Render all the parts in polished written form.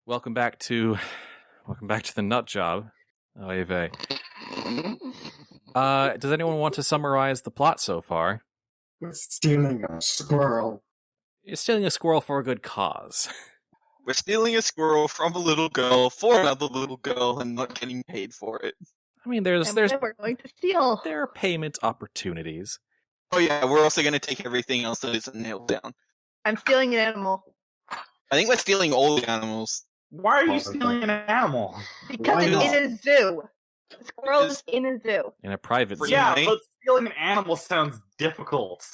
Welcome back to the nut job. Oy vey. Does anyone want to summarize the plot so far? We're stealing a squirrel. You're stealing a squirrel for a good cause. We're stealing a squirrel from a little girl for another little girl and not getting paid for it. I mean, there's We're going to steal. there are payment opportunities. Oh yeah, we're also going to take everything else that isn't nailed down. I'm stealing an animal. I think we're stealing all the animals. Why are you stealing an animal? Because Why it's not? in a zoo. The squirrel is in a zoo. In a private zoo. Yeah, Really? but stealing an animal sounds difficult.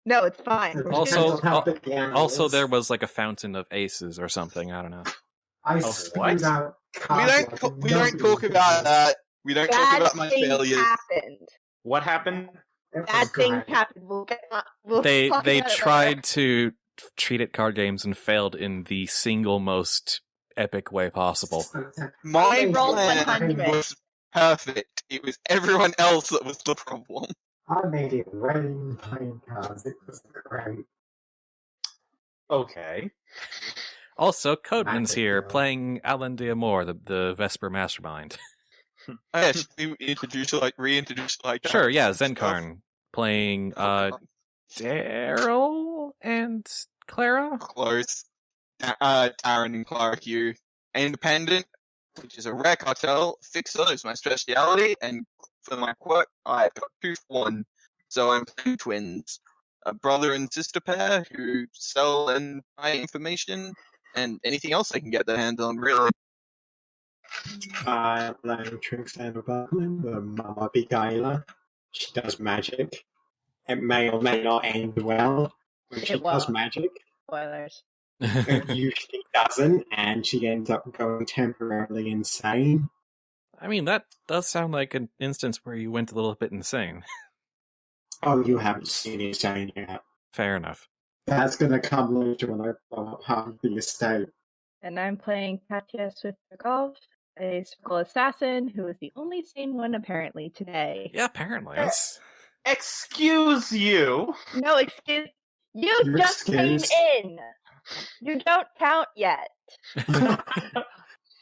No, it's fine. We're just Also- gonna- Also, there was like a fountain of aces or something. I don't know. I Oh, spilled what? out We Katya don't like talk nobody about did. that. We don't talk Bad about my things failures. happened. What happened? It was Bad things great. happened. We'll They talk about it tried later. to treat it card games and failed in the single most epic way possible. My They rolled plan 100. was perfect. It was everyone else that was the problem. I made it rain playing cards. It was great. Okay. Also, Codeman's Magic, here yeah. playing Alan de Amour, the Vesper Mastermind. Oh, yeah, should we reintroduce that? Sure, yeah, Stuff? Xencarn playing Oh, Daryl and Clara. Close. Darren and Clara Q. Independent, which is a rare cartel. Fixer is my speciality, and for my quirk, I've got 2 for 1. So I'm playing twins. A brother and sister pair who sell and buy information, and anything else they can get their hands on, really. I play Trixanna Buckland, the Mama Beguiler. She does magic. It may or may not end well when she It does won't. magic. Spoilers. It usually doesn't, and she ends up going temporarily insane. I mean, that does sound like an instance where you went a little bit insane. Oh, you haven't seen insane yet. Fair enough. That's gonna come later when I blow up half of the estate. And I'm playing Katya with Dragov, a circle assassin who is the only sane one apparently today. Yeah, apparently. That's... Excuse you. No, excuse. You You're just came excused. in. You don't count yet.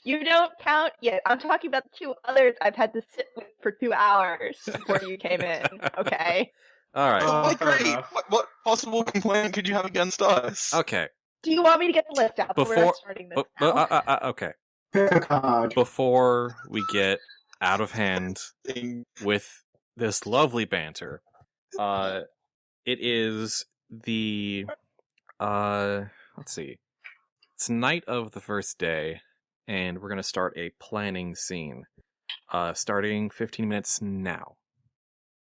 You don't count yet. I'm talking about the 2 others I've had to sit with for 2 hours before you came in. Okay. All right. Oh, Like, fair great. enough. What possible complaint could you have against us? Okay. Do you want me to get the list out? We're Before- not starting this Bu- now. okay. Pick a card. Before we get out of hand Thing. with this lovely banter, it is the let's see. It's night of the first day, and we're gonna start a planning scene. Starting 15 minutes now.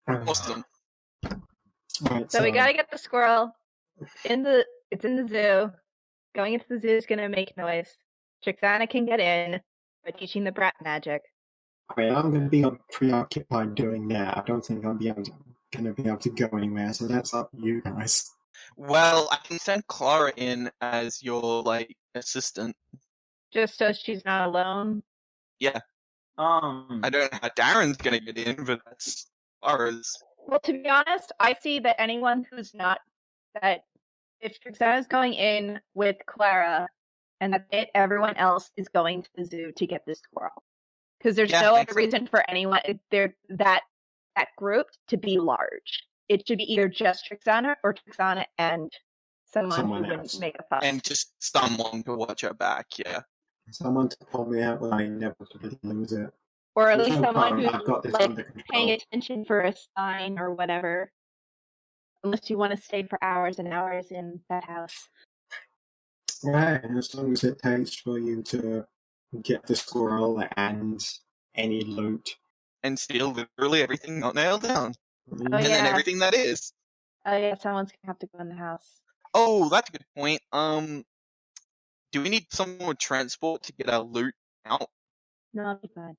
Awesome. Right, So we gotta get the squirrel it's in the zoo. Going into the zoo is gonna make noise. Trixanna can get in by teaching the brat magic. I mean, I'm going to be preoccupied doing that. I don't think I'm going to be able to go anywhere, so that's up to you guys. Well, I can send Clara in as your, assistant. Just so she's not alone. I don't know how Darren's gonna get in, but that's Clara's. Well, to be honest, I see that anyone who's not that if Trixanna's going in with Clara and that's it, everyone else is going to the zoo to get this squirrel. Because there's Yeah, no makes other reason for anyone that group to be large. It should be either just Trixanna or Trixanna and someone Someone who wouldn't else. make a fuss. And just someone to watch her back, yeah. Someone to pull me out when I inevitably lose it. Or at least No someone problem, I've got who's this under control. paying attention for a sign or whatever. Unless you want to stay for hours and hours in that house. Right, and as long as it takes for you to get the squirrel and any loot. And steal literally everything not nailed down. Oh, And then yeah. everything that is. Oh yeah, someone's gonna have to go in the house. Oh, that's a good point. Do we need someone with transport to get our loot out? No, I'll be fine.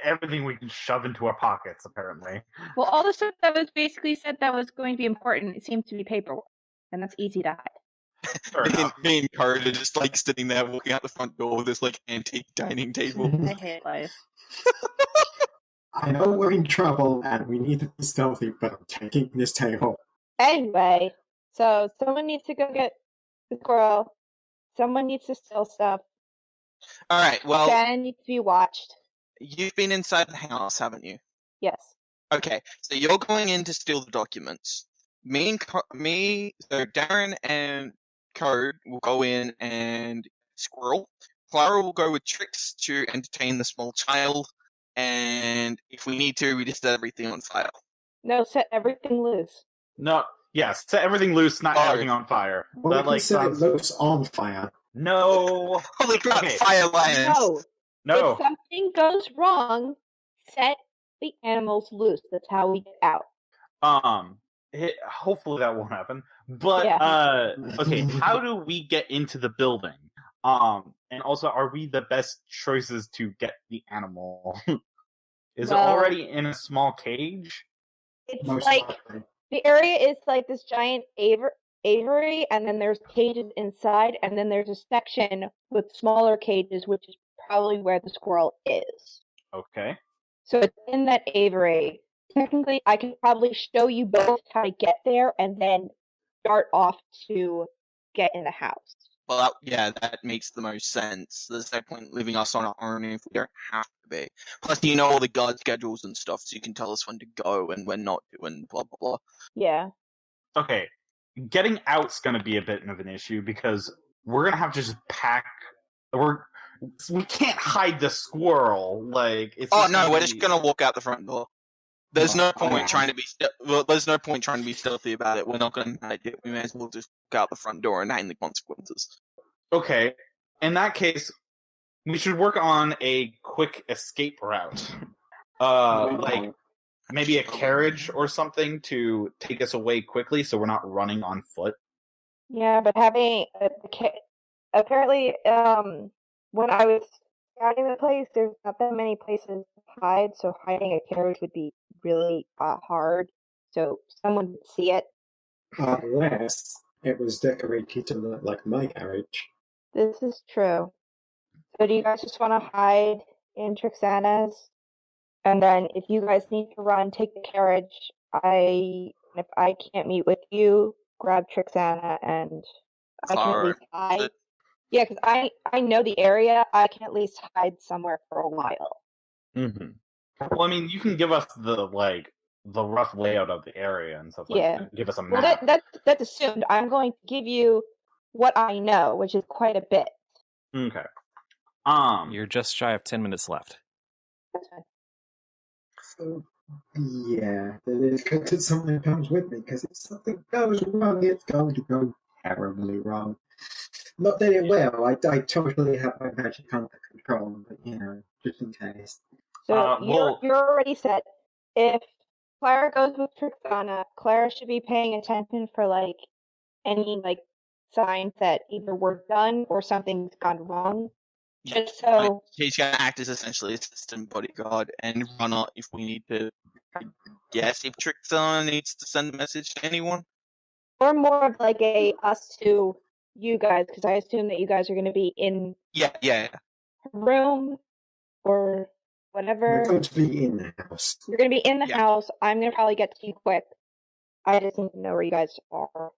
Everything we can shove into our pockets, apparently. Well, all the stuff that was basically said that was going to be important, it seemed to be paperwork, and that's easy to hide. Fair enough. Me and Clara are just sitting there walking out the front door with this antique dining table. I hate life. I know we're in trouble and we need to be stealthy, but I'm taking this table. Anyway, so someone needs to go get the squirrel. Someone needs to steal stuff. All right. Well, Jen needs to be watched. you've been inside the house, haven't you? Yes. Okay. So you're going in to steal the documents. So Darren and Code will go in and squirrel. Clara will go with Trix to entertain the small child, and if we need to, we just set everything on fire. No, set everything loose. No, yes, set everything loose, not Oh. everything on fire. Well, That we can like set it sounds loose on fire. no, Holy crap! Okay. Fire lions. No. no. If something goes wrong, set the animals loose. That's how we get out. Hopefully that won't happen. But Yeah. okay, how do we get into the building? And also, are we the best choices to get the animal? Is Well- it already in a small cage? It's Most like likely. the area is like this giant aviary, and then there's cages inside, and then there's a section with smaller cages, which is probably where the squirrel is. Okay. So it's in that aviary. Technically, I could probably show you both how to get there, and then start off to get in the house. Well, that makes the most sense. There's no point leaving us on our own if we don't have to be. Plus, you know all the guard schedules and stuff, so you can tell us when to go and when not to, and blah blah blah. Yeah. Okay. Getting out's going to be a bit of an issue because we're going to have to just pack. We can't hide the squirrel. Like it's. Oh just no, gonna we're be- just gonna walk out the front door. There's no point yeah. trying to be. There's no point trying to be stealthy about it. We're not gonna hide it. We may as well just walk out the front door and hang the consequences. Okay. In that case, we should work on a quick escape route. Like maybe a carriage or something to take us away quickly, so we're not running on foot. Yeah, but having apparently, when I was scouting the place, there's not that many places to hide, so hiding a carriage would be really hard. So someone would see it. Unless it was decorated to look like my carriage. This is true. So do you guys just want to hide in Trixanna's? And then if you guys need to run, take the carriage. If I can't meet with you, grab Trixanna and I can at Clara, least hide. but- Yeah, because I know the area. I can at least hide somewhere for a while. Mm-hmm. Well, I mean, you can give us the rough layout of the area and stuff like Yeah. that. Give us a Well, map. that's assumed. I'm going to give you what I know, which is quite a bit. Okay. You're just shy of 10 minutes left. That's fine. So, yeah, then it's good that someone comes with me, because if something goes wrong, it's going to go terribly wrong. Not that it will, I totally have my magic under control, but, just in case. So well- you're already set. If Clara goes with Trixanna, Clara should be paying attention for any signs that either we're done or something's gone wrong. Just so He's gonna act as essentially assistant bodyguard and runner if we need to. Yes, if Trixanna needs to send a message to anyone. or more of a us to you guys, because I assume that you guys are going to be in Yeah. her room or whatever. We're going to be in the house. You're going to be in the Yeah. house. I'm going to probably get to you quick. I just need to know where you guys are.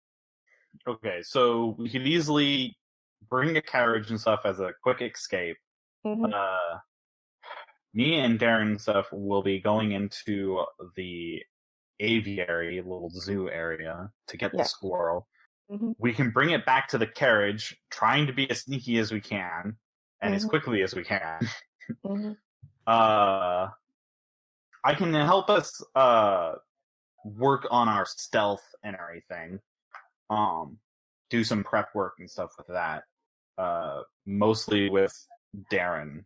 Okay, so we could easily bring a carriage and stuff as a quick escape. Mhm. Me and Darren and stuff will be going into the aviary, little zoo area, to get Yeah. the squirrel. Mhm. We can bring it back to the carriage, trying to be as sneaky as we can, and as Mhm. quickly as we can. Mhm. I can help us work on our stealth and everything. Do some prep work and stuff with that. Mostly with Darren,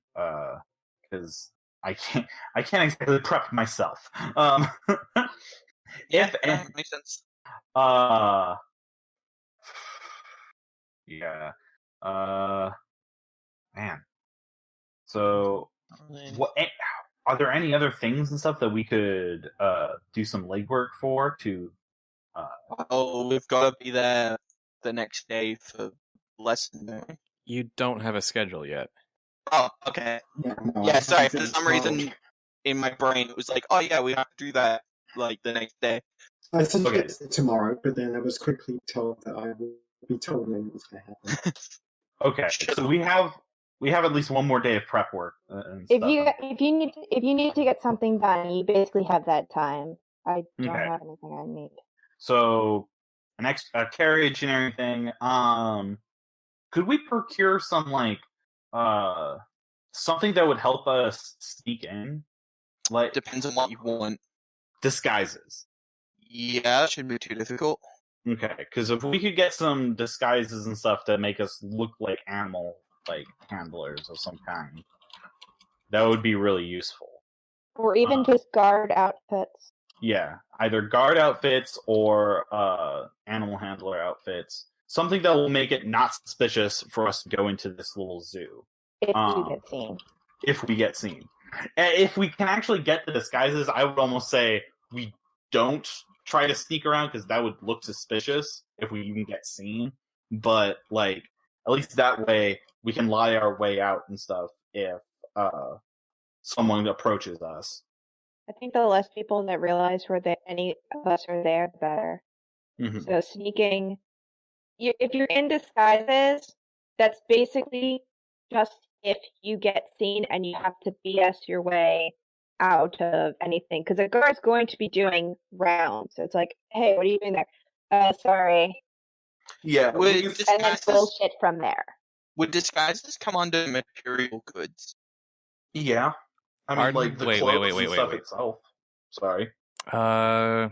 because I can't exactly prep myself. Makes sense. Yeah. Man. So, what? Are there any other things and stuff that we could do some legwork for to? Oh, we've got to be there the next day for lesson. don't we? You don't have a schedule yet. Oh, okay. Yeah, no, Yeah, I sorry. haven't For been some told. reason, in my brain, it was like, oh yeah, we have to do that the next day. I suggested tomorrow, but then I was quickly told that I would be told when it was going to happen. Okay, so we have at least one more day of prep work and If stuff. you need to get something done, you basically have that time. I don't Okay. have anything I need. So a carriage and everything. Could we procure some like something that would help us sneak in? Like Depends on what you want. disguises. Yeah, it shouldn't be too difficult. Okay, because if we could get some disguises and stuff that make us look like animal like handlers of some kind, that would be really useful. Or even just guard outfits. Yeah, either guard outfits or animal handler outfits. Something that will make it not suspicious for us to go into this little zoo. If you get seen. If we get seen. If we can actually get the disguises, I would almost say we don't try to sneak around because that would look suspicious if we even get seen. But, like, at least that way we can lie our way out and stuff if someone approaches us. I think the less people that realize that any of us are there, the better. Mm-hmm. So sneaking, if you're in disguises, that's basically just if you get seen and you have to BS your way out of anything. Because a guard's going to be doing rounds. So it's like, hey, what are you doing there? Sorry. Yeah, Would And then disguises, bullshit from there. would disguises come under material goods? yeah. I mean, Pardon? like the Wait, clothes wait, and stuff wait. itself. Sorry. I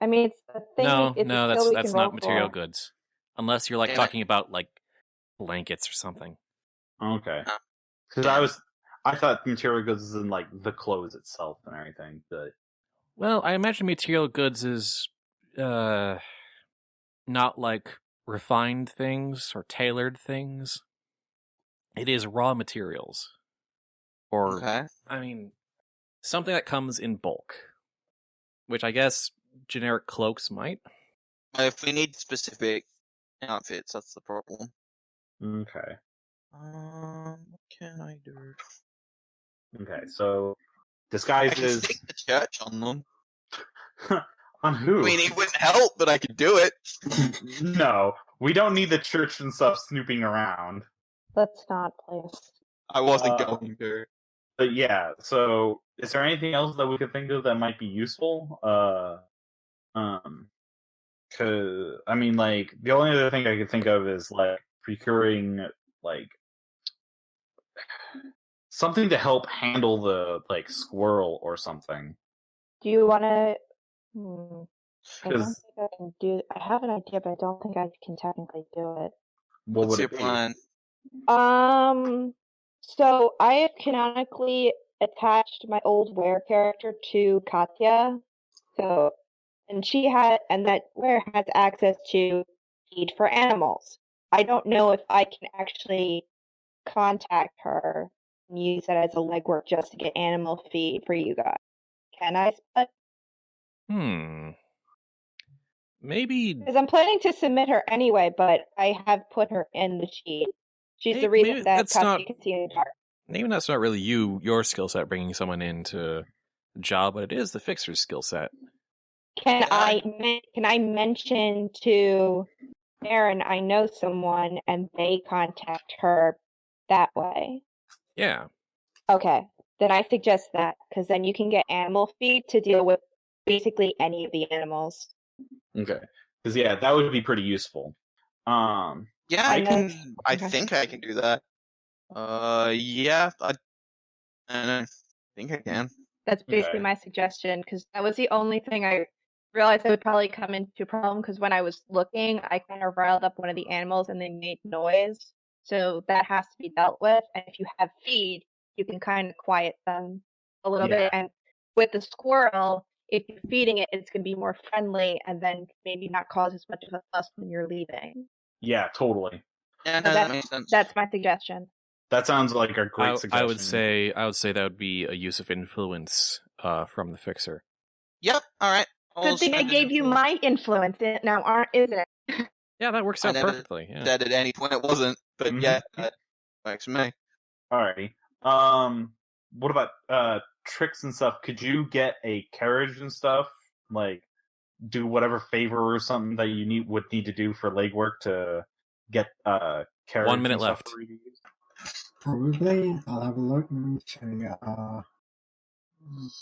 mean, it's a thing. No, it's no, a skill we that's can roll not material for. goods. Unless you're like Damn it. talking about like blankets or something. Okay. Oh. Because I thought material goods is in like the clothes itself and everything, but Well, I imagine material goods is not like refined things or tailored things. It is raw materials. Or Okay. I mean, something that comes in bulk. Which I guess generic cloaks might. If we need specific outfits, that's the problem. okay. What can I do? Okay, so I can disguises stick the church on them. on who? I mean, it wouldn't help, but I could do it. No, we don't need the church and stuff snooping around. Let's not, please. I wasn't Uh, going to. But yeah, so is there anything else that we could think of that might be useful? Cause I mean, like the only other thing I could think of is like procuring like something to help handle the like squirrel or something. Do you want to? I don't 'Cause think I can do. I have an idea, but I don't think I can technically do it. what What's would your it be? plan? So I have canonically attached my old were character to Katya. So, and that were has access to feed for animals. I don't know if I can actually contact her and use that as a legwork just to get animal feed for you guys. Can I? Maybe Because I'm planning to submit her anyway, but I have put her in the sheet. She's the reason maybe that that's Katya not- can see in the dark. maybe that's not really your skill set bringing someone into the job, but it is the fixer's skill set. Can I mention to Darren I know someone and they contact her that way? Yeah. Okay, then I suggest that because then you can get animal feed to deal with basically any of the animals. Okay, because yeah, that would be pretty useful. Yeah, I I know- can. I okay. think I can do that. Yeah, I think I can. That's basically Okay. my suggestion because that was the only thing I realized I would probably come into a problem because when I was looking, I kind of riled up one of the animals and they made noise. So that has to be dealt with. And if you have feed, you can kind of quiet them a little Yeah. bit. And with the squirrel, if you're feeding it, it's going to be more friendly and then maybe not cause as much of a fuss when you're leaving. Yeah, totally. Yeah, So no, that makes sense. That's my suggestion. That sounds like a great I suggestion. would say that would be a use of influence from the fixer. Yep. All right. Good thing I gave you my influence now, isn't it? Yeah, that works I out never perfectly. Yeah. Said at any point it wasn't, but Mhm. yeah, that works for me. Alrighty. What about tricks and stuff? Could you get a carriage and stuff? Like, do whatever favor or something that you would need to do for legwork to get carriage 1 minute and stuff left. for you to use? Probably. I'll have a look. Let me see.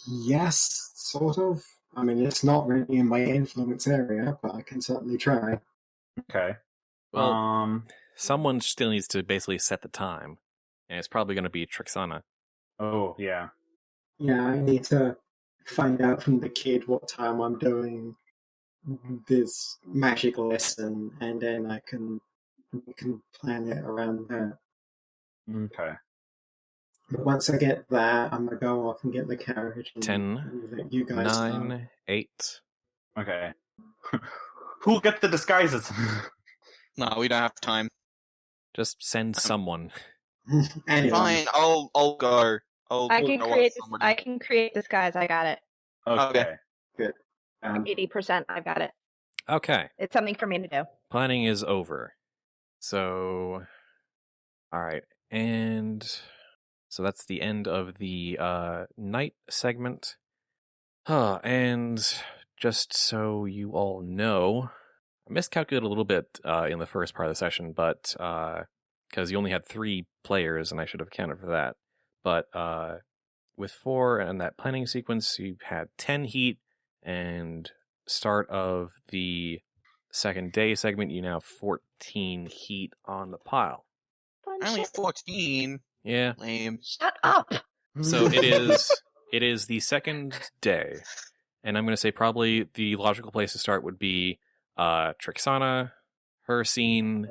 Yes, sort of. I mean, it's not really in my influence area, but I can certainly try. Okay. Well, someone still needs to basically set the time, and it's probably going to be Trixanna. Oh, yeah. Yeah, I need to find out from the kid what time I'm doing this magic lesson, and then we can plan it around that. Okay. But once I get that, I'm gonna go off and get the carriage and 10, let you guys know. 9, 8. Okay. Who'll get the disguises? No, we don't have time. Just send someone. Anyway, Fine, I'll go. I can go on create. somebody. I can create disguise. I got it. Okay. good. 80%. I've got it. Okay. It's something for me to do. Planning is over. So, all right. And so that's the end of the night segment. And just so you all know, I miscalculated a little bit in the first part of the session, but because you only had 3 players, and I should have accounted for that. But with 4 and that planning sequence, you had 10 heat, and start of the second day segment, you now have 14 heat on the pile. Fun Only shit. 14. Yeah. Lame. Shut up. So it is the second day, and I'm going to say probably the logical place to start would be Trixanna, her scene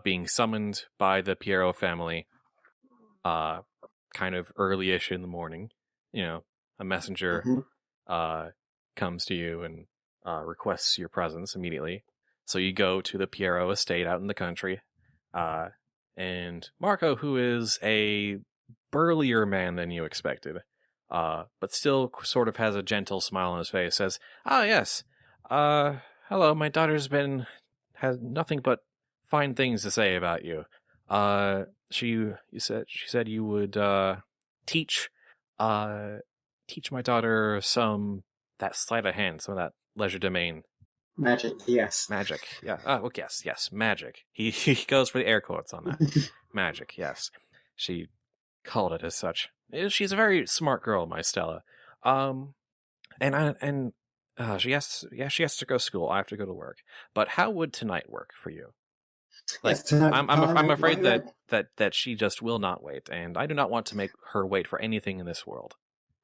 being summoned by the Piero family, kind of early-ish in the morning. You know, a messenger comes to you and requests your presence immediately. So you go to the Piero estate out in the country, and Marco, who is a burlier man than you expected, but still sort of has a gentle smile on his face, says, "Ah, yes. Hello, my daughter's has nothing but fine things to say about you. She said you would teach my daughter that sleight of hand, some of that legerdemain." Magic, yes. Magic, yeah. Oh, yes, magic. He goes for the air quotes on that. Magic, yes. She called it as such. She's a very smart girl, my Stella. She has to go to school. I have to go to work. But how would tonight work for you? Like, Yes, tonight, I'm afraid why that she just will not wait, and I do not want to make her wait for anything in this world.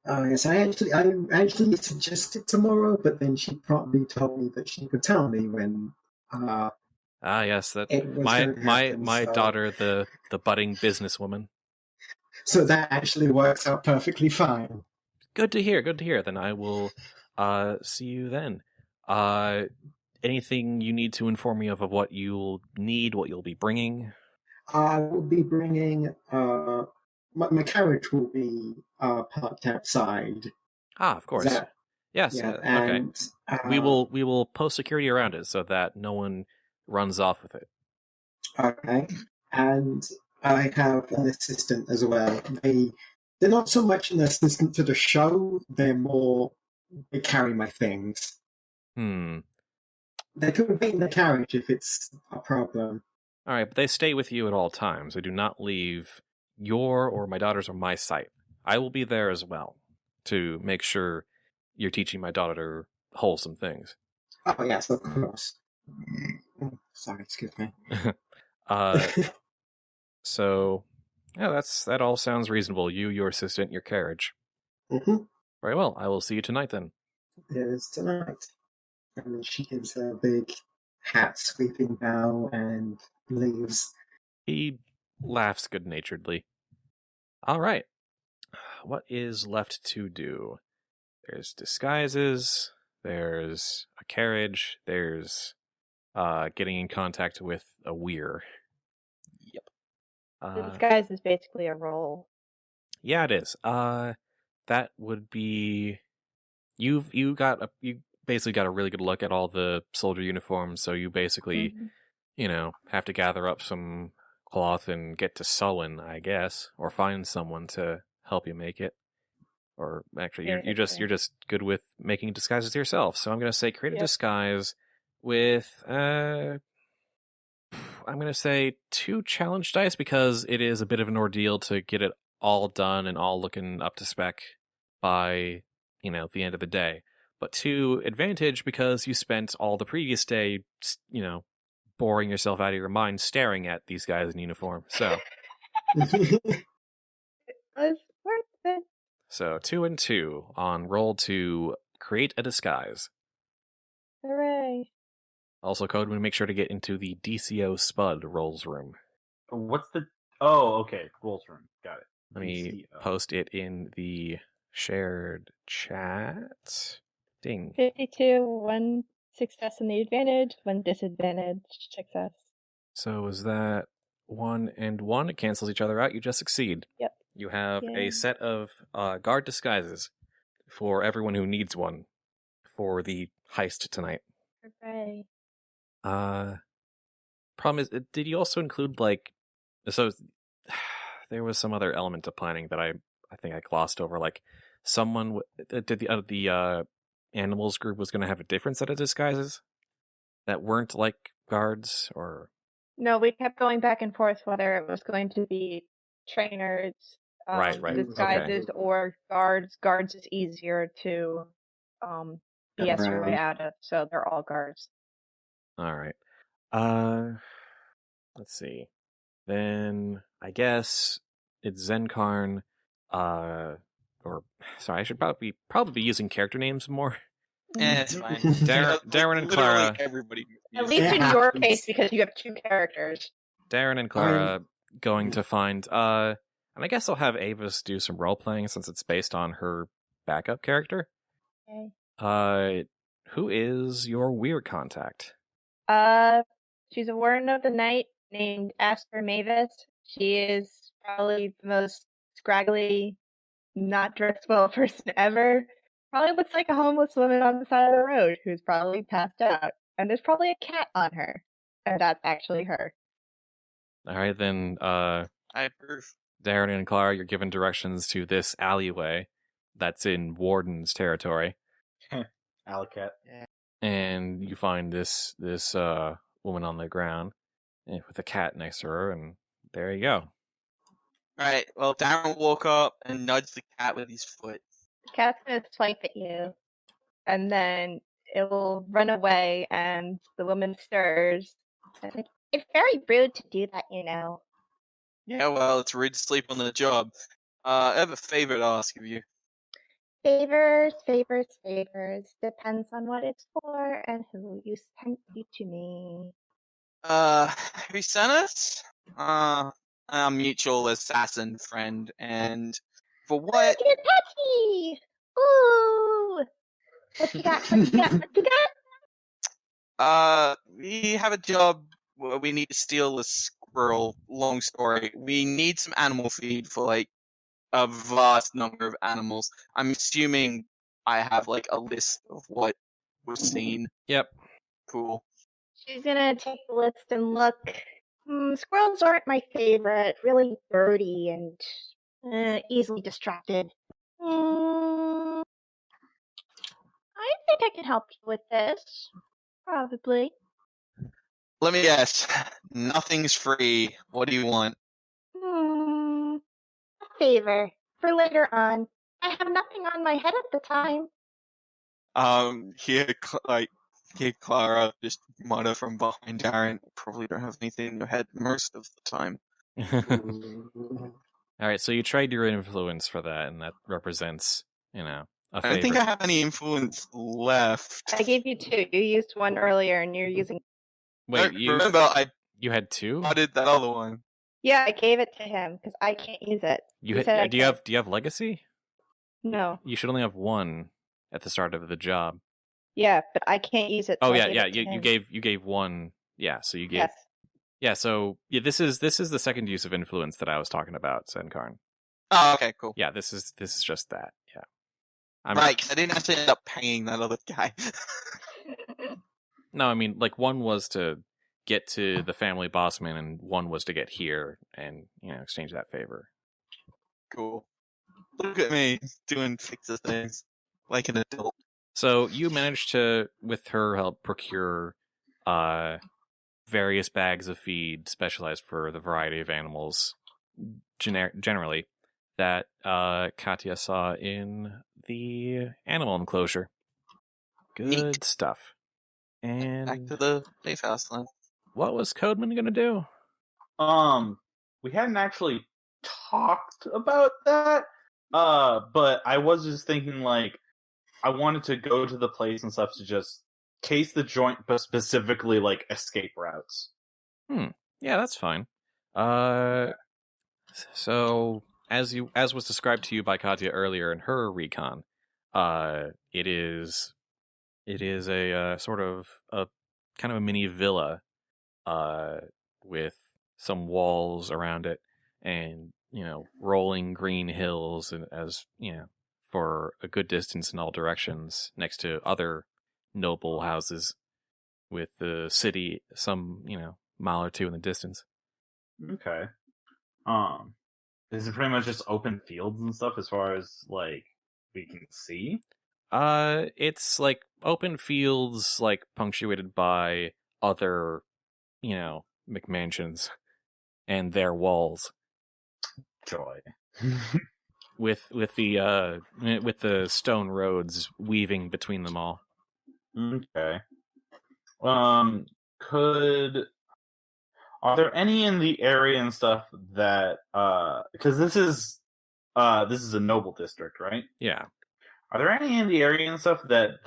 Oh yes, I actually suggested tomorrow, but then she promptly told me that she would tell me when. Yes, that it was my gonna my happen, my so- daughter, the budding businesswoman. So that actually works out perfectly fine. Good to hear. Then I will see you then. Anything you need to inform me of what you'll need, what you'll be bringing? I will be bringing. My carriage will be parked outside. Ah, of course. Yes. Yeah, Okay. and We will post security around it so that no one runs off with it. Okay, and I have an assistant as well. They're not so much an assistant to the show; they carry my things. They could be in the carriage if it's a problem. All right, but they stay with you at all times. They do not leave your or my daughter's or my sight. I will be there as well to make sure you're teaching my daughter wholesome things. Oh yes, of course. Sorry, excuse me. So, yeah, that all sounds reasonable. You, your assistant, your carriage. Very well. I will see you tonight then. It is tonight. And then she gives a big hat sweeping bow and leaves. He laughs good-naturedly. All right. What is left to do? There's disguises. There's a carriage. There's getting in contact with a weir. Yep. The disguise is basically a role. Yeah, it is. That would be you basically got a really good look at all the soldier uniforms, so you basically, have to gather up some cloth and get to sewing, I guess, or find someone to help you make it. Or actually, you're just good with making disguises yourself. So I'm gonna say create a disguise with I'm going to say 2 challenge dice because it is a bit of an ordeal to get it all done and all looking up to spec by, the end of the day. But 2 advantage because you spent all the previous day, boring yourself out of your mind staring at these guys in uniform. So, It was worth it. so 2 and 2 on roll to create a disguise. Hooray. Also, Codeman, make sure to get into the DCO Spud rolls room. What's the? Oh, okay. Rules room. Got it. Let me DCO. post it in the shared chat. Ding. 52, 1 success in the advantage, 1 disadvantage success. So is that 1 and 1? It cancels each other out. You just succeed. Yep. You have Yay. a set of guard disguises for everyone who needs one for the heist tonight. Hooray. Problem is, did you also include so there was some other element to planning that I think I glossed over, someone did the animals group was going to have a different set of disguises that weren't like guards or No, we kept going back and forth whether it was going to be trainers, Right, disguises, or guards. Guards is easier to BS your way out of, so they're all guards. All right. Let's see. Then I guess it's Xencarn. Sorry, I should probably be using character names more. It's fine. Darren and Literally Clara. Everybody. At least in your case, because you have 2 characters. Darren and Clara going to find. And I guess I'll have Avis do some role playing since it's based on her backup character. Okay. Who is your weird contact? She's a warden of the night named Asper Mavis. She is probably the most scraggly, not dressed well person ever. Probably looks like a homeless woman on the side of the road who's probably passed out. And there's probably a cat on her. And that's actually her. All right, then. I approve. Darren and Clara, you're given directions to this alleyway that's in Warden's territory. Alley-cat. And you find this woman on the ground with a cat next to her, and there you go. Alright, well, Darren will walk up and nudge the cat with his foot. The cat's gonna swipe at you. And then it will run away, and the woman stirs. And it's very rude to do that, Yeah, well, it's rude to sleep on the job. I have a favor to ask of you. Favors. Depends on what it's for and who you sent you to me. Who sent us? A mutual assassin friend, and for what? Look at Patty! Ooh! What you got? We have a job where we need to steal a squirrel. Long story. We need some animal feed for, a vast number of animals. I'm assuming I have, a list of what was seen. Yep. Cool. She's gonna take the list and look. Squirrels aren't my favorite. Really birdy and easily distracted. I think I can help you with this. Probably. Let me guess. Nothing's free. What do you want? A favor. For later on. I have nothing on my head at the time. Here, Clara, just mutter from behind Darren. You probably don't have anything in your head most of the time. All right, so you trade your influence for that, and that represents, a favor. I don't think I have any influence left. I gave you 2. You used 1 earlier, and you're using. Wait, remember I had 2? did that other one. Yeah, I gave it to him because I can't use it. Do said you have legacy? No. You should only have 1 at the start of the job. Yeah, but I can't use it. Oh so yeah, I gave it to him. you gave 1. Yeah, so you gave. Yes. Yeah, so this is the second use of influence that I was talking about, Xencarn. Oh, okay, cool. Yeah, this is just that. Yeah. Right, because I didn't actually end up paying that other guy. No, I mean, 1 was to get to the family bossman, and 1 was to get here and exchange that favor. Cool. Look at me doing fixer things like an adult. So you managed to, with her help, procure various bags of feed specialized for the variety of animals, generally, that Katya saw in the animal enclosure. Good Neat. stuff. And Back to the safe house then. what was Codeman going to do? We hadn't actually talked about that. But I was just thinking, like, I wanted to go to the place and stuff to just case the joint, but specifically, like, escape routes. Yeah, that's fine. So as was described to you by Katya earlier in her recon, it is a sort of a kind of a mini villa, with some walls around it, and rolling green hills, and as for a good distance in all directions, next to other noble houses, with the city some mile or two in the distance. Okay. Is it pretty much just open fields and stuff as far as, like, we can see? It's like open fields, like punctuated by other, McMansions and their walls, Joy. with the stone roads weaving between them all. Okay. Are there any in the area and stuff that, because this is a noble district, right? Yeah. Are there any in the area and stuff that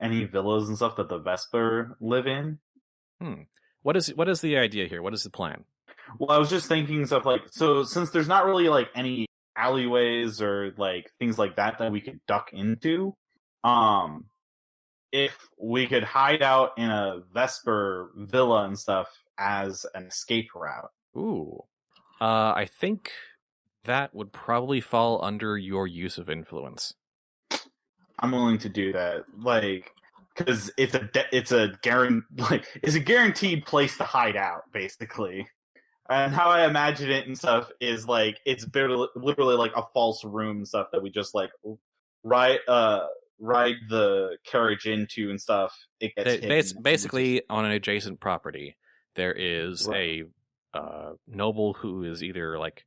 any villas and stuff that the Vesper live in? What is the idea here? What is the plan? Well, I was just thinking stuff like, so since there's not really like any alleyways or like things like that we could duck into, if we could hide out in a Vesper villa and stuff as an escape route. Ooh. I think that would probably fall under your use of influence. I'm willing to do that, like, because it's a guaranteed place to hide out, basically. And how I imagine it and stuff is like it's literally like a false room and stuff that we just like ride the carriage into and stuff. It gets basically on an adjacent property. There is a noble who is either like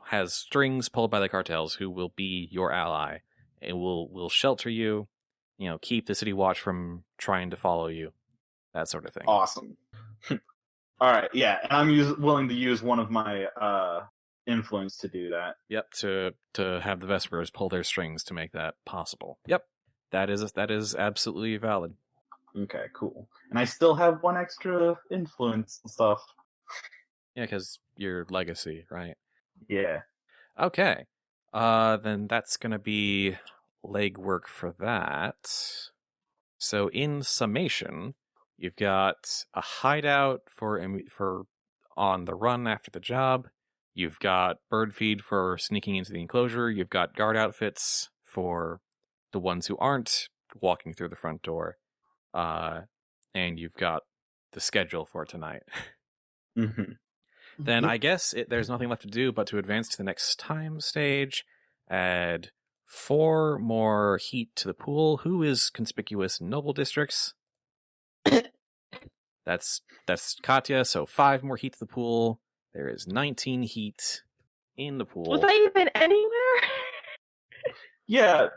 has strings pulled by the cartels, who will be your ally and will shelter you, keep the city watch from trying to follow you, that sort of thing. Awesome. All right, yeah, and I'm willing to use one of my influence to do that. Yep, to have the Vespers pull their strings to make that possible. Yep, that is absolutely valid. Okay, cool. And I still have one extra influence and stuff. Yeah, because your legacy, right? Yeah. Okay, then that's gonna be legwork for that. So in summation, you've got a hideout for on the run after the job. You've got bird feed for sneaking into the enclosure. You've got guard outfits for the ones who aren't walking through the front door. And you've got the schedule for tonight. Mm-hmm. Then I guess there's nothing left to do but to advance to the next time stage. Add 4 more heat to the pool. Who is conspicuous in noble districts? That's Katya, so 5 more heat to the pool. There is 19 heat in the pool. Was I even anywhere? Yeah.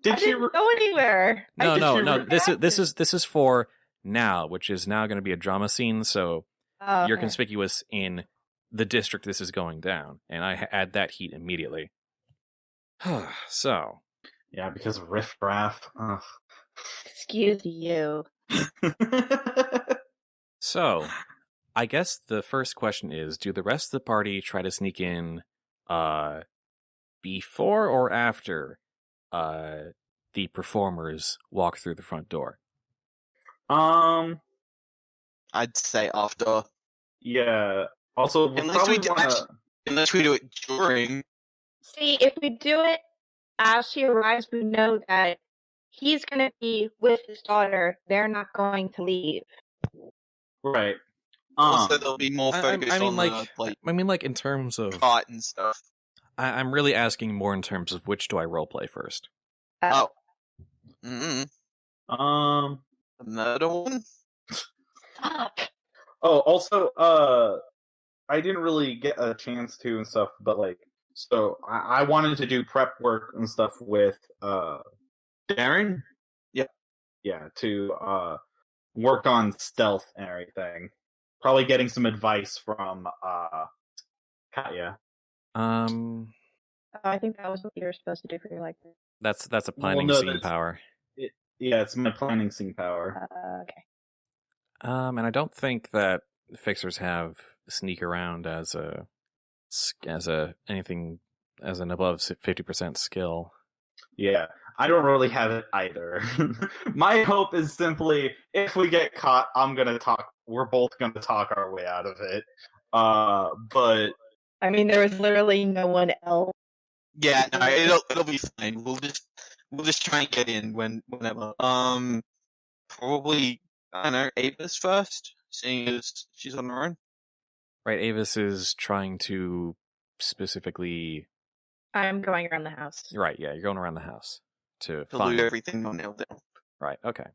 I didn't go anywhere. No. This is for now, which is now going to be a drama scene. So you're conspicuous in the district this is going down, and I add that heat immediately. So yeah, because of Riff Raff. Excuse you. So, I guess the first question is, do the rest of the party try to sneak in before or after the performers walk through the front door? I'd say after. Yeah. Also, unless we do it during. See, if we do it as she arrives, we know that he's going to be with his daughter. They're not going to leave. Right. Also, there'll be more focus on in terms of art and stuff. I'm really asking more in terms of which do I roleplay first. The murder one? Stop. Oh, also, I didn't really get a chance to and stuff, but like, so I wanted to do prep work and stuff with Darren. Yep. Yeah, to work on stealth and everything. Probably getting some advice from Katya. Oh, I think that was what you were supposed to do for your like. That's a planning no, scene that's- power. Yeah, it's my planning scene power. Okay. And I don't think that fixers have sneak around as anything as an above 50% skill. Yeah, I don't really have it either. My hope is simply, if we get caught, we're both gonna talk our way out of it. But I mean, there was literally no one else. Yeah, no, it'll be fine. We'll just try and get in whenever. Probably, I don't know, Avis first, seeing as she's on her own. Right, Avis is trying to specifically. I'm going around the house. Right, yeah, you're going around the house to To find loot everything not nailed down. Right, okay.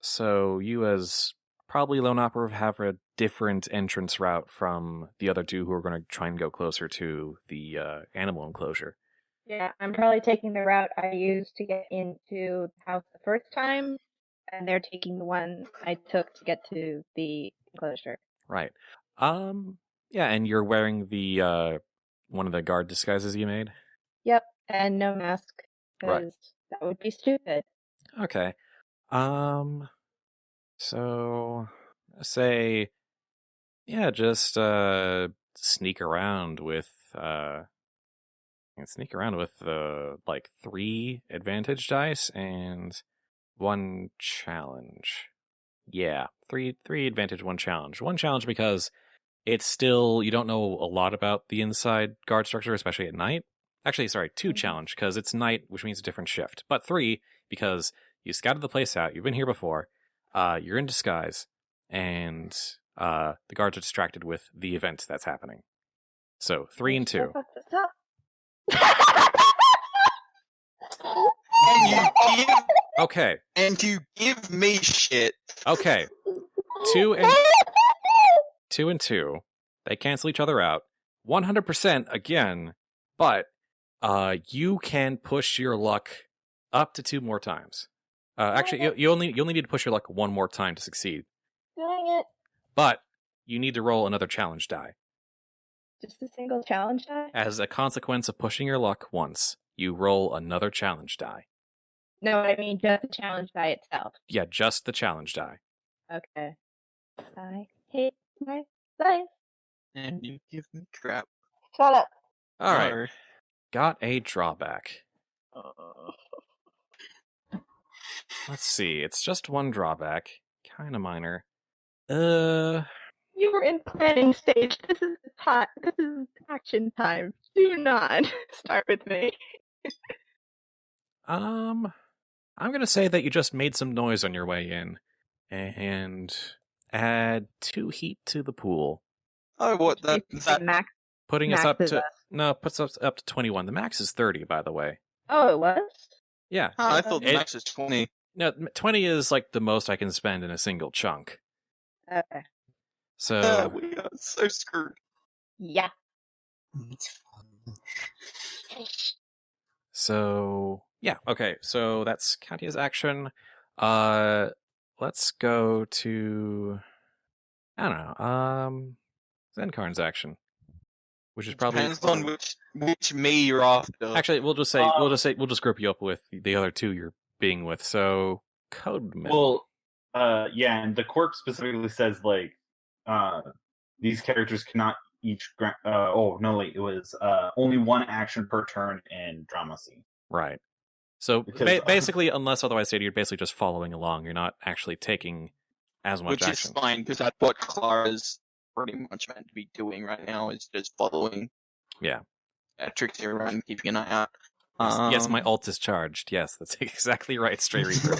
So you as probably lone operative have a different entrance route from the other two who are going to try and go closer to the animal enclosure. Yeah, I'm probably taking the route I used to get into the house the first time, and they're taking the one I took to get to the enclosure. Right. Yeah, and you're wearing the one of the guard disguises you made? Yep, and no mask, because Right. that would be stupid. Okay. So say, yeah, just sneak around with like 3 advantage dice and 1 challenge. Yeah, 3 advantage, 1 challenge. 1 challenge because it's still, you don't know a lot about the inside guard structure, especially at night. Actually, sorry, 2 challenge because it's night, which means a different shift. But 3 because you scouted the place out, you've been here before, you're in disguise, and the guards are distracted with the event that's happening. So 3 and 2. Okay. And you give me shit. Okay. 2 and 2. They cancel each other out. 100% again, but you can push your luck up to 2 more times. Actually, you only need to push your luck 1 more time to succeed. Doing it. But you need to roll another challenge die. Just a single challenge die? As a consequence of pushing your luck once, you roll another challenge die. No, I mean just the challenge die itself. Yeah, just the challenge die. Okay. I hate my life. And you give me crap. Shut up. All right. No. Got a drawback. Let's see. It's just 1 drawback. Kind of minor. You were in planning stage. This is This is action time. Do not start with me. I'm gonna say that you just made some noise on your way in, and add 2 heat to the pool, Oh, what? That max. putting us Max up is to us. puts us up to 21. The max is 30, by the way. Oh, it was? Yeah. I thought the It- max was 20. No, 20 is like the most I can spend in a single chunk. Okay. So We are so screwed. Yeah. It's fun. So yeah, okay. So that's Katya's action. Let's go to I don't know. Xencarn's action, which is probably Depends on which me you're after. actually we'll just group you up with the other 2 you're being with. So Codeman. Well, yeah, and the quirk specifically says like these characters cannot each grant. It was only 1 action per turn in Dramacy. Right. So Because, basically, unless otherwise stated, you're basically just following along. You're not actually taking as much Which action. is fine, because that's what Clara's pretty much meant to be doing right now, is just following. Yeah. Trixie around and keeping an eye out. Yes, my ult is charged. Yes, that's exactly right, Stray Reaper.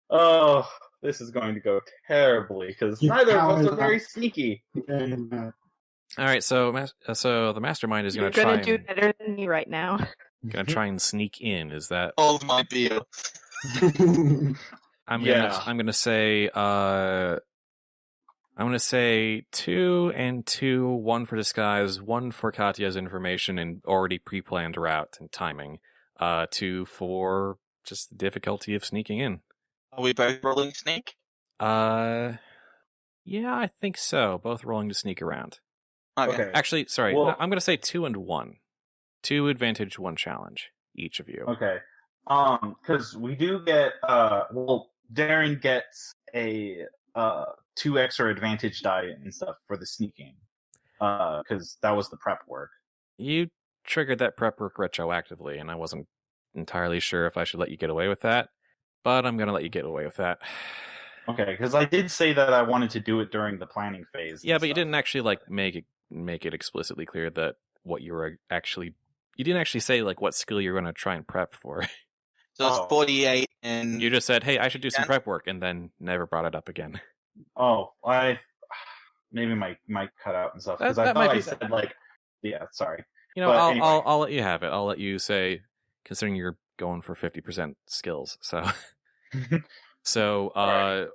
Oh, this is going to go terribly because You neither of us coward. are very sneaky. And, All right, so the Mastermind is You're going to try gonna do better than me right now. and sneak in. Is that Hold my beer. I'm Yeah. gonna say 2 and 2, 1 for disguise, 1 for Katya's information and already pre-planned route and timing. 2 for just the difficulty of sneaking in. Are we both rolling sneak? Yeah, I think so. Both rolling to sneak around. Okay. Actually, sorry. Well- No, I'm gonna say 2 and 1. 2 advantage, 1 challenge, each of you. Okay. Because we do get Darren gets a 2 extra advantage die and stuff for the sneaking. Because that was the prep work. You triggered that prep work retroactively, and I wasn't entirely sure if I should let you get away with that, but I'm gonna let you get away with that. Okay, because I did say that I wanted to do it during the planning phase. Yeah, and but you stuff. didn't actually make it explicitly clear that what you were actually. You didn't actually say what skill you're going to try and prep for. So it's Oh. 48 and... You just said, "Hey, I should do some Yeah. prep work," and then never brought it up again. Oh, I maybe my mic cut out and stuff because I That thought might I be- said yeah, sorry. You know, But I'll, anyway. I'll let you have it. I'll let you say, considering you're going for 50% skills. So, Right.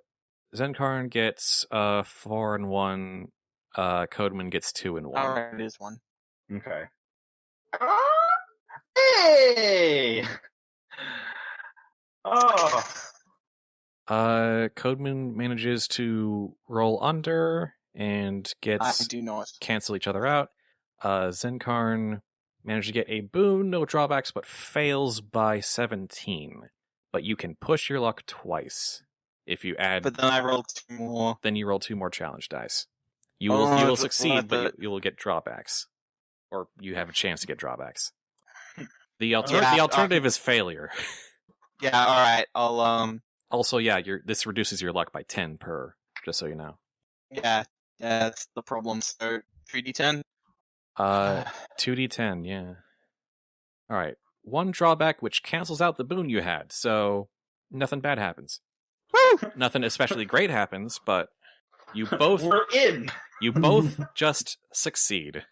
Xencarn gets 4 and 1. Codeman gets 2 and 1. Alright, it is 1. Okay. Hey! Oh. Codeman manages to roll under and I gets do not. cancel each other out. Xencarn managed to get a boon, no drawbacks, but fails by 17. But you can push your luck twice. If you add, But then I rolled 2 more. then you roll 2 more challenge dice. You Oh, will that's succeed, but what you will get drawbacks, or you have a chance to get drawbacks. The Yeah, alternative is failure. Yeah, alright, I'll, Also, yeah, this reduces your luck by 10 per, just so you know. yeah, that's the problem. So, 3d10? 2d10, yeah. Alright. 1 drawback which cancels out the boon you had, so nothing bad happens. Woo! Nothing especially great happens, but you both We're in. just succeed.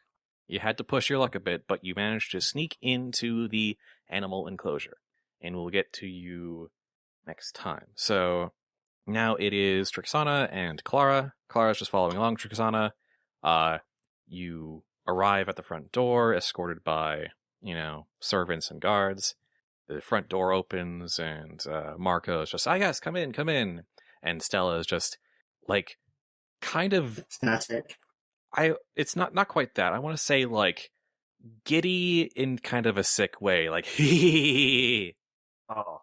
You had to push your luck a bit, but you managed to sneak into the animal enclosure. And we'll get to you next time. So now it is Trixanna and Clara. Clara's just following along Trixanna. You arrive at the front door, escorted by, servants and guards. The front door opens, and Marco is just, yes, come in. And Stella is just, kind of... Static. It's not quite that. I want to say, giddy in kind of a sick way. Oh.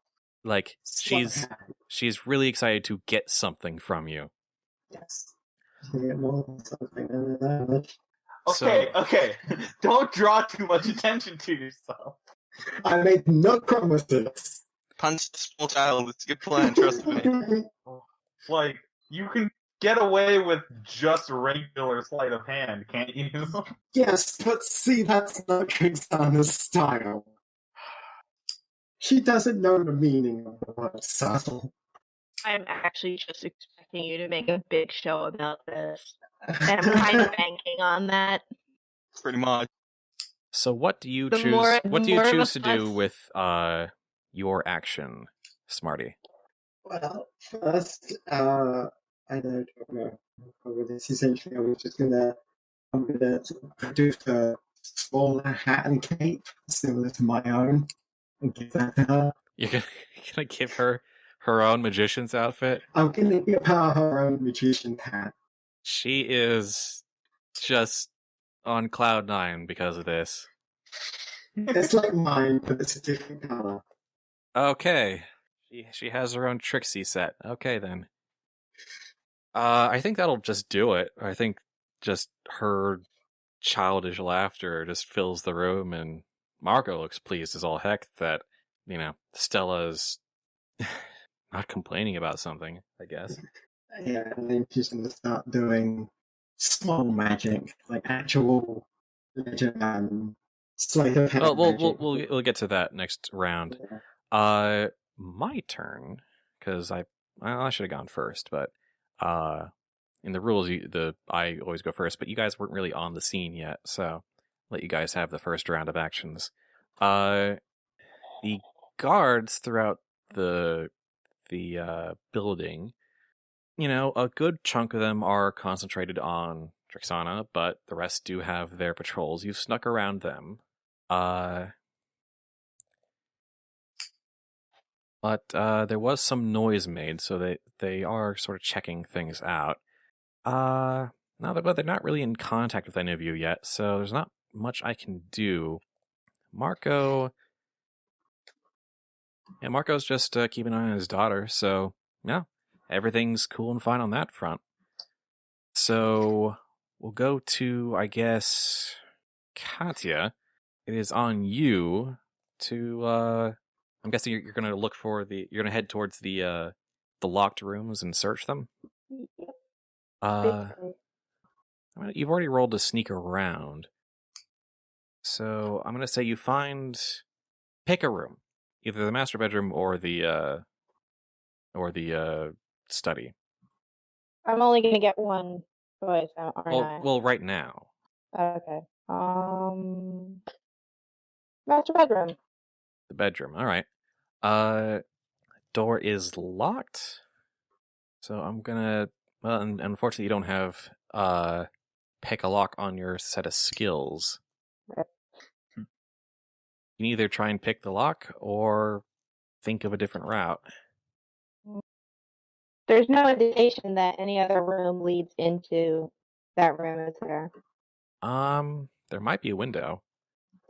She's really excited to get something from you. Yes. You get more than something than that. Okay. Don't draw too much attention to yourself. I made no promises. Punch the small child, it's a good plan, trust me. You can get away with just regular sleight of hand, can't you? Yes, but see, that's not Trixanna's style. She doesn't know the meaning of the word subtle. I'm actually just expecting you to make a big show about this. And I'm kind of banking on that. Pretty much. So what do you The choose? more- What the do you more of choose to us- do with your action, Smarty? Well, first, I don't know. This essentially, I'm gonna sort of produce a smaller hat and cape similar to my own and give that to her. You're gonna give her her own magician's outfit? I'm gonna give her her own magician's hat. She is just on cloud 9 because of this. It's like mine, but it's a different color. Okay. She has her own Trixie set. Okay, then. I think that'll just do it. I think just her childish laughter just fills the room, and Marco looks pleased as all heck that, Stella's not complaining about something, I guess. Yeah, and then she's gonna start doing small magic, like actual legend and sleight of hand Well, magic. we'll get to that next round. Yeah. My turn, because I should have gone first, but in the rules, I always go first. But you guys weren't really on the scene yet, so let you guys have the first round of actions. The guards throughout the the building. You know, a good chunk of them are concentrated on Trixanna, but the rest do have their patrols. You've snuck around them. But there was some noise made, so they are sort of checking things out. But they're not really in contact with any of you yet, so there's not much I can do. Marco's just keeping an eye on his daughter, so yeah, everything's cool and fine on that front. So we'll go to, I guess, Katya. It is on you to. I'm guessing you're going to look for you're going to head towards the locked rooms and search them. Yep. You've already rolled to sneak around, so I'm going to say you pick a room, either the master bedroom or the study. I'm only going to get one choice, aren't I? Well, right now. Okay. Master bedroom. The bedroom. All right. Door is locked, so I'm gonna. Well, and unfortunately, you don't have pick a lock on your set of skills. Right. You can either try and pick the lock or think of a different route. There's no indication that any other room leads into that room, is there? There might be a window.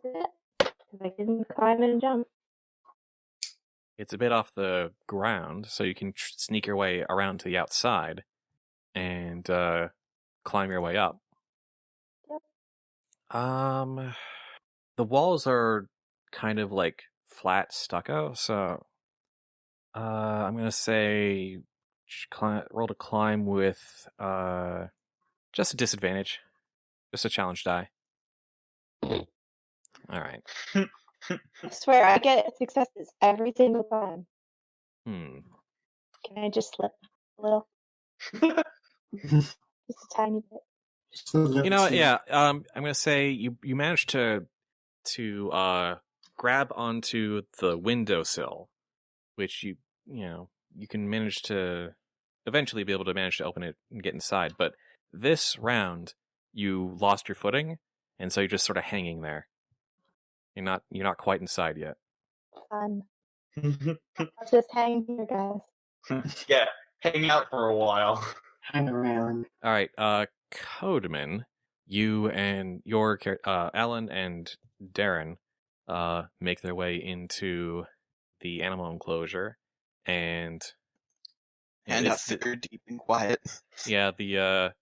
Because I didn't climb and jump. It's a bit off the ground, so you can sneak your way around to the outside and climb your way up. Yep. The walls are kind of like flat stucco, so I'm gonna say roll to climb with just a disadvantage, just a challenge die. All right. I swear, I get successes every single time. Can I just slip a little? Just a tiny bit. You know what? Yeah. I'm gonna say you managed to grab onto the windowsill, which you can manage to eventually be able to manage to open it and get inside. But this round, you lost your footing, and so you're just sort of hanging there. You're not quite inside yet. Fun. I'll just hang here, guys. Yeah, hang out for a while. Hang around. All right, Codeman, you and your Alan and Darren make their way into the animal enclosure, and out there deep and quiet. Yeah, the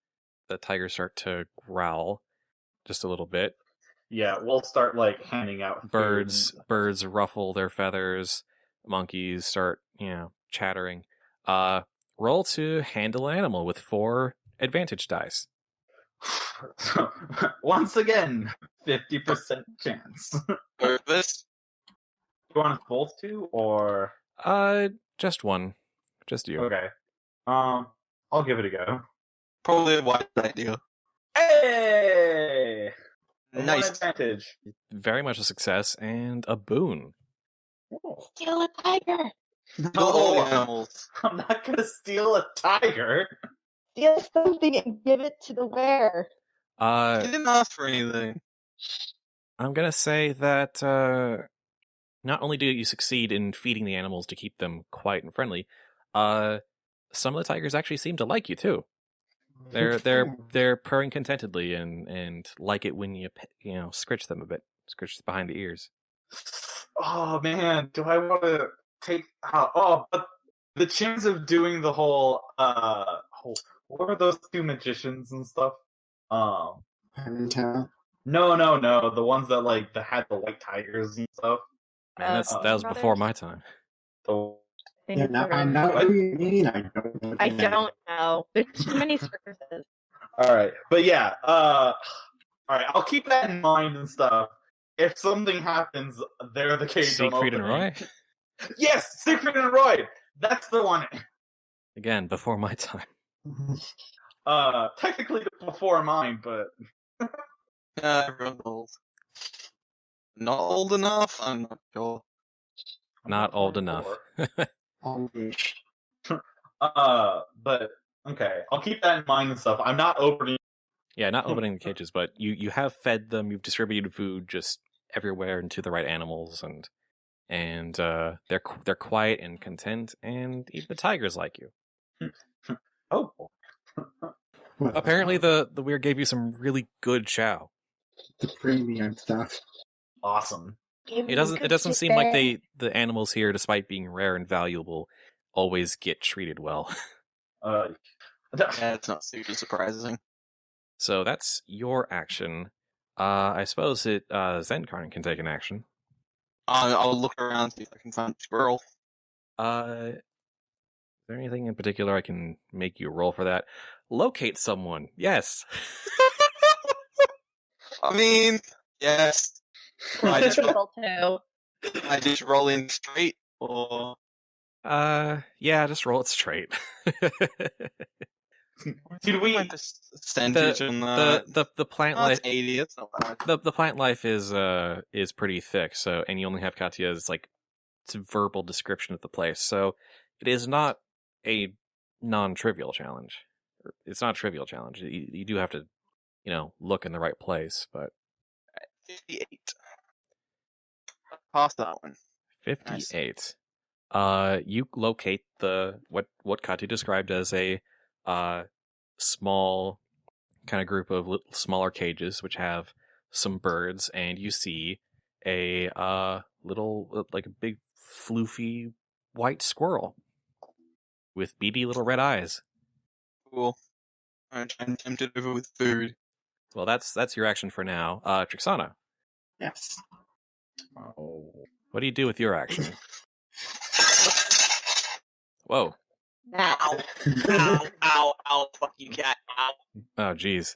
tigers start to growl just a little bit. Yeah, we'll start like handing out birds ruffle their feathers, monkeys start, chattering. Roll to handle an animal with 4 advantage dice. Once again, 50% chance. For this? You want us both to, or just one. Just you. Okay. I'll give it a go. Probably a wise idea. Hey! Nice. Advantage. Very much a success and a boon. Steal a tiger! Kill all the animals. I'm not gonna steal a tiger. Steal something and give it to the wearer. You didn't ask for anything. I'm gonna say that not only do you succeed in feeding the animals to keep them quiet and friendly, some of the tigers actually seem to like you too. They're purring contentedly and like it when you scritch them a bit, scritch behind the ears. Oh man, do I want to take? But the chance of doing the whole what are those 2 magicians and stuff? Tell. No, the ones that had the white tigers and stuff. Man, that was before my time. I know who you mean. I don't know. There's too many circuses. Alright, but yeah, alright, I'll keep that in mind and stuff. If something happens, they're the cage. Siegfried and Roy? Yes, Siegfried and Roy! That's the one! Again, before my time. Technically before mine, but... Everyone's old. Not old enough? I'm not sure. Not old enough. Oldish. But okay, I'll keep that in mind and stuff. I'm not opening. Yeah, not opening the cages, but you have fed them. You've distributed food just everywhere and to the right animals, and they're quiet and content, and even the tigers like you. Oh, Apparently, the weird gave you some really good chow. The premium stuff. awesome. It doesn't seem like the animals here, despite being rare and valuable, always get treated well. Yeah, it's not super surprising. So that's your action. I suppose Xencarn can take an action. I'll look around, see if I can find a squirrel. Is there anything in particular I can make you roll for that? Locate someone. Yes. I mean, yes. I just Difficult too. roll in straight, or Yeah, just roll it straight. Did we? my percentage on that? the plant Oh, life it's 80. It's not bad. the plant life is pretty thick, so and you only have Katya's it's a verbal description of the place, so it is not a non-trivial challenge. It's not a trivial challenge. You do have to, look in the right place, but 58. Past that one. 58. You locate what Katya described as a small kind of group of smaller cages, which have some birds, and you see a little, like a big floofy white squirrel with beady little red eyes. Cool. I'm tempted over with food. Well, that's your action for now. Trixanna, Yes. Oh. what do you do with your action? Whoa. Ow, ow, ow, ow, fuck you, cat, ow. Oh, jeez.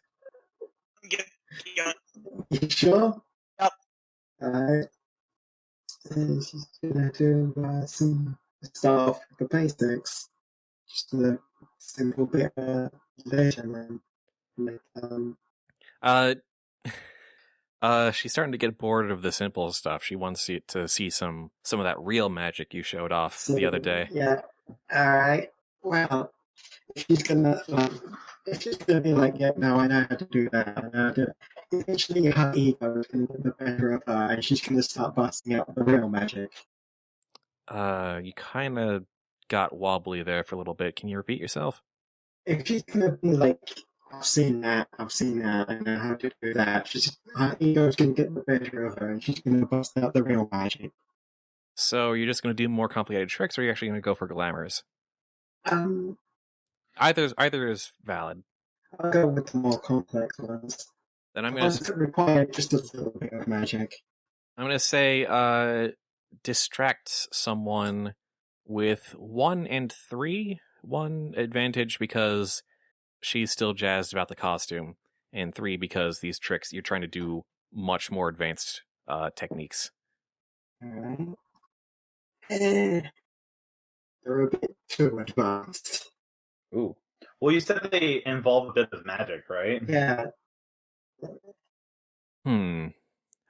Get going. You sure? Yep. Alright. She's gonna do some stuff, the basics. Just a simple bit of vision and She's starting to get bored of the simple stuff. She wants to see some of that real magic you showed off the other day. Yeah. Alright. Well, if she's gonna be like, yeah, no, I know how to do that. I know how to. Eventually, her ego is gonna get the better of her, and she's gonna start busting out the real magic. You kind of got wobbly there for a little bit. Can you repeat yourself? If she's gonna be like, I've seen that, I know how to do that. Her ego's gonna get the better of her, and she's gonna bust out the real magic. So you're just going to do more complicated tricks, or are you actually going to go for glamours? Either is valid. I'll go with the more complex ones. Then I'm The going ones that require just a little bit of magic. to say distract someone with 1 and 3. 1 advantage because she's still jazzed about the costume, and 3 because these tricks you're trying to do much more advanced techniques. Alright. They're a bit too advanced. Ooh. Well, you said they involve a bit of magic, right? Yeah. I'm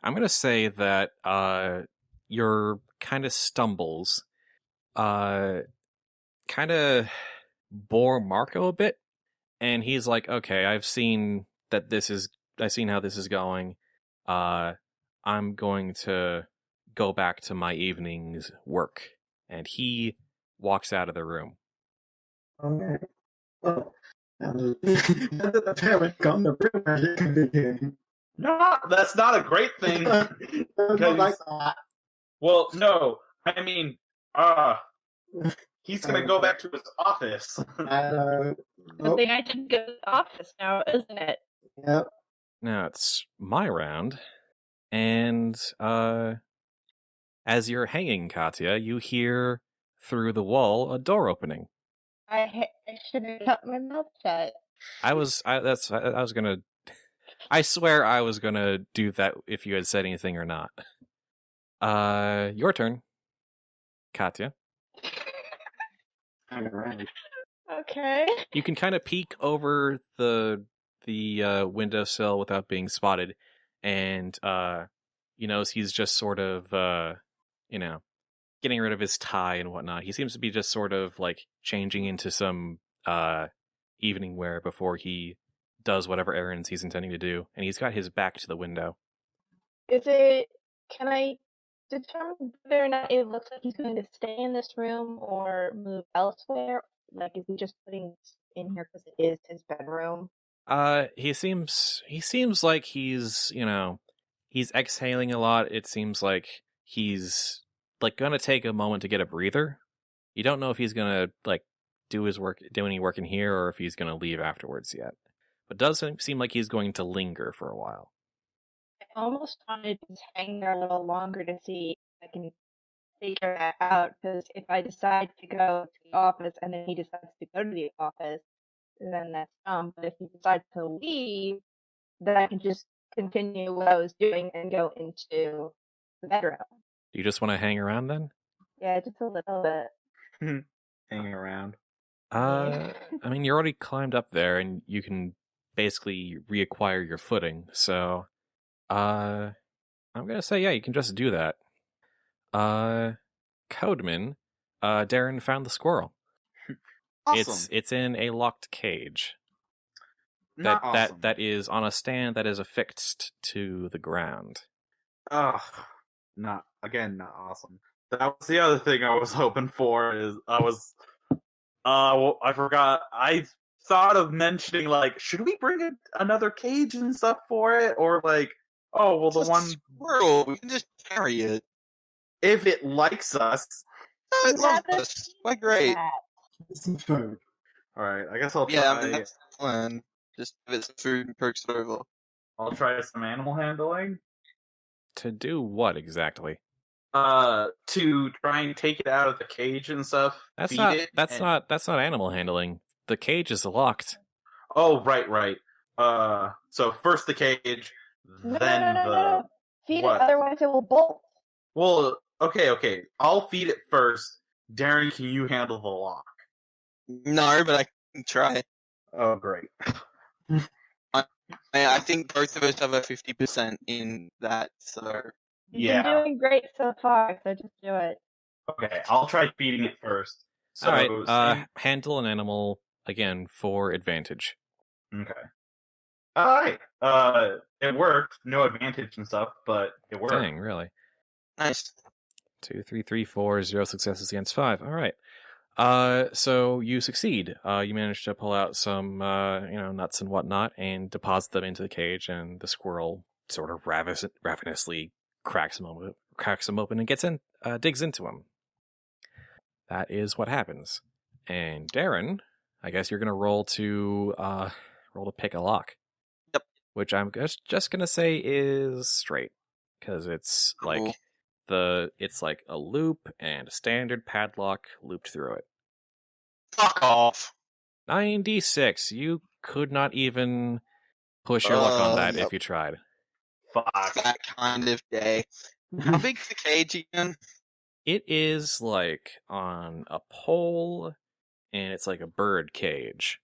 going to say that your kind of stumbles kind of bore Marco a bit, and he's like, okay, I've seen how this is going. I'm going to go back to my evening's work. And he walks out of the room. Alright. Well, now that the parent got the real magic can begin. No, that's not a great thing. Not like that. Well, no. I mean, he's gonna go back to his office. Good thing I didn't go to the office now, isn't it? Yep. Now it's my round. And as you're hanging, Katya, you hear through the wall a door opening. I should have kept my mouth shut. I swear I was gonna do that if you had said anything or not. Your turn, Katya. Alright. Okay. You can kind of peek over the windowsill without being spotted, and he's just sort of getting rid of his tie and whatnot. He seems to be just sort of like changing into some evening wear before he does whatever errands he's intending to do, and he's got his back to the window. Can I determine whether or not it looks like he's going to stay in this room or move elsewhere? Like, is he just putting this in here because it is his bedroom? He seems like he's, he's exhaling a lot. It seems like he's like gonna take a moment to get a breather. You don't know if he's gonna like do any work in here, or if he's gonna leave afterwards yet. But it does seem like he's going to linger for a while. I almost wanted to just hang there a little longer to see if I can figure that out, because if I decide to go to the office and then he decides to go to the office, then that's dumb. But if he decides to leave, then I can just continue what I was doing and go into the bedroom. Do you just want to hang around then? Yeah, just a little bit. Hanging around. I mean, you're already climbed up there, and you can basically reacquire your footing. So, I'm gonna say, yeah, you can just do that. Codeman, Darren found the squirrel. Awesome. It's in a locked cage. Not awesome. That is on a stand that is affixed to the ground. Ugh. Not awesome. That was the other thing I was hoping for. I forgot. I thought of mentioning, like, should we bring another cage and stuff for it, or like, oh well, the one squirrel, we can just carry it if it likes us. No, it loves us. We're great. Some food. All right, I guess I'll try. Yeah, I mean, that's the plan. Just give it some food and perks it over. I'll try some animal handling. To do what exactly? To try and take it out of the cage and stuff. That's not animal handling. The cage is locked. Oh, right. So first the cage, then No. Feed what? it, otherwise it will bolt. Well, okay. I'll feed it first. Darren, can you handle the lock? No, but I can try. Oh, great. I think both of us have a 50% in that, so... You've been doing great so far, so just do it. Okay, I'll try feeding it first. So, alright, handle an animal, again, for advantage. Okay. Alright, it worked. No advantage and stuff, but it worked. Dang, really? Nice. 2, 3, 3, 4, 0 successes against 5. Alright. So you succeed. You manage to pull out some, nuts and whatnot and deposit them into the cage, and the squirrel sort of ravenously cracks them open and digs into him. That is what happens. And Darren, I guess you're gonna roll to pick a lock. Yep. Which I'm just gonna say is straight, because it's Cool. it's like a loop and a standard padlock looped through it. Fuck off. 96. You could not even push your luck on that Yep. if you tried. Fuck. That kind of day. How big's the cage again? It is like on a pole, and it's like a bird cage.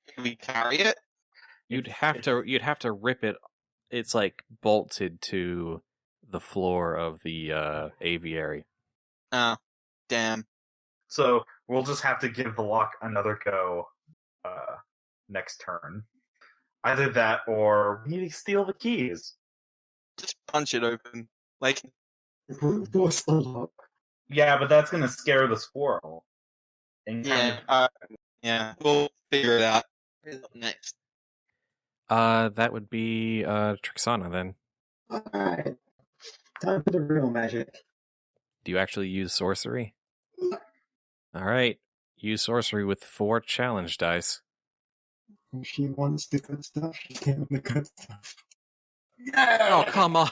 Can we carry it? You'd have to rip it. It's like bolted to the floor of the aviary. Oh, damn. So we'll just have to give the lock another go next turn. Either that, or we need to steal the keys. Just punch it open. Like, Brute force the lock. Yeah, but that's gonna scare the squirrel. And yeah, we'll figure it out. Who's up next? That would be Trixanna then. Alright. Time for the real magic. Do you actually use sorcery? Alright. Use sorcery with 4 challenge dice. If she wants the good stuff, she can the good stuff. Oh, come on.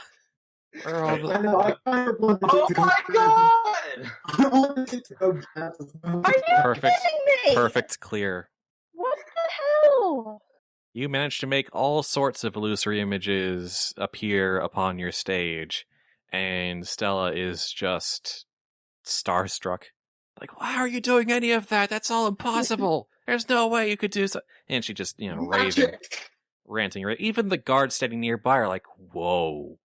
I know, I kind of wanted Oh it to go my bad. god! I wanted it to go bad as well. Are you Perfect. kidding me? Perfect clear. What the hell? You managed to make all sorts of illusory images appear upon your stage, and Stella is just starstruck. Like, why are you doing any of that? That's all impossible. There's no way you could do so. And she just, raving, Magic! ranting. Even the guards standing nearby are like, whoa.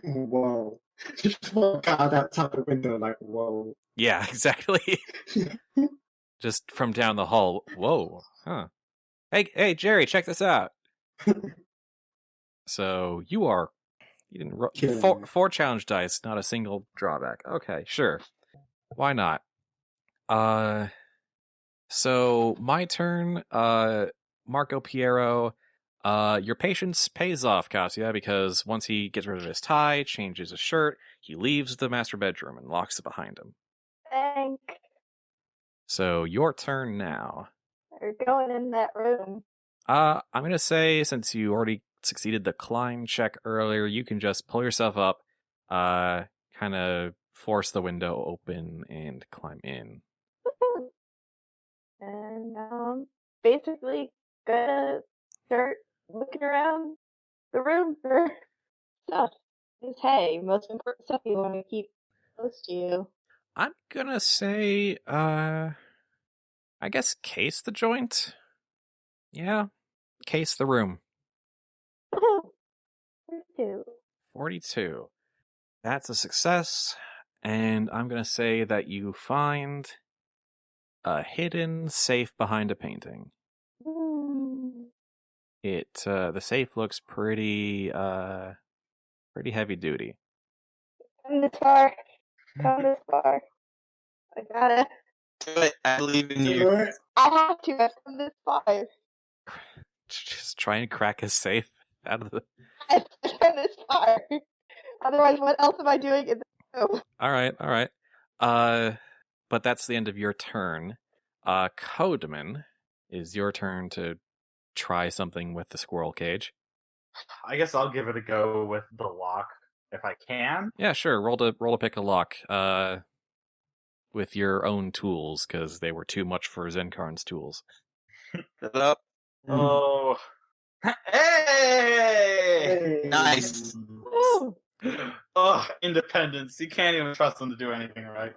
Whoa. Just one guard outside the window, like, whoa. Yeah, exactly. Just from down the hall. Whoa. Huh. Hey, Jerry, check this out. So you didn't Killing four challenge dice, not a single drawback. Okay, sure. Why not? So my turn, Marco Piero, your patience pays off, Katya, because once he gets rid of his tie, changes his shirt, he leaves the master bedroom and locks it behind him. Thank. So your turn now. We're going in that room. I'm gonna say, since you already succeeded the climb check earlier, you can just pull yourself up, kind of force the window open and climb in. And basically gonna start looking around the room for stuff. Because hey, most important stuff you want to keep close to you. I'm gonna say, I guess case the joint? Yeah, case the room. 42. 42. That's a success, and I'm gonna say that you find a hidden safe behind a painting. The safe looks pretty heavy duty. Come this far. Come this far. I gotta. Do it. I believe in you. I have to. I've come this far. Just try and crack a safe out of the... I've come this far. Otherwise, what else am I doing in the room? Alright. But that's the end of your turn. Codeman, is your turn to try something with the squirrel cage. I guess I'll give it a go with the lock if I can. Yeah, sure. Roll to pick a lock. With your own tools, because they were too much for Xencarn's tools. Set it up. Oh. Hey! Nice. Woo! Oh, independence. You can't even trust them to do anything right.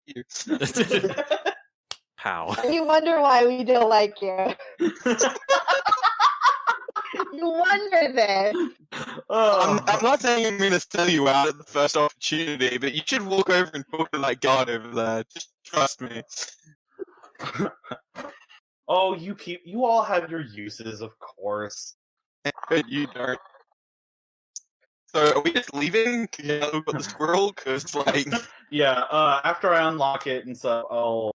You. Pow. You wonder why we don't like you. You wonder this. Oh. I'm not saying I'm going to sell you out at the first opportunity, but you should walk over and talk to that guard over there. Just trust me. Oh, you all have your uses, of course. But you don't. So are we just leaving to get out the squirrel? Because, like... Yeah, after I unlock it and stuff, I'll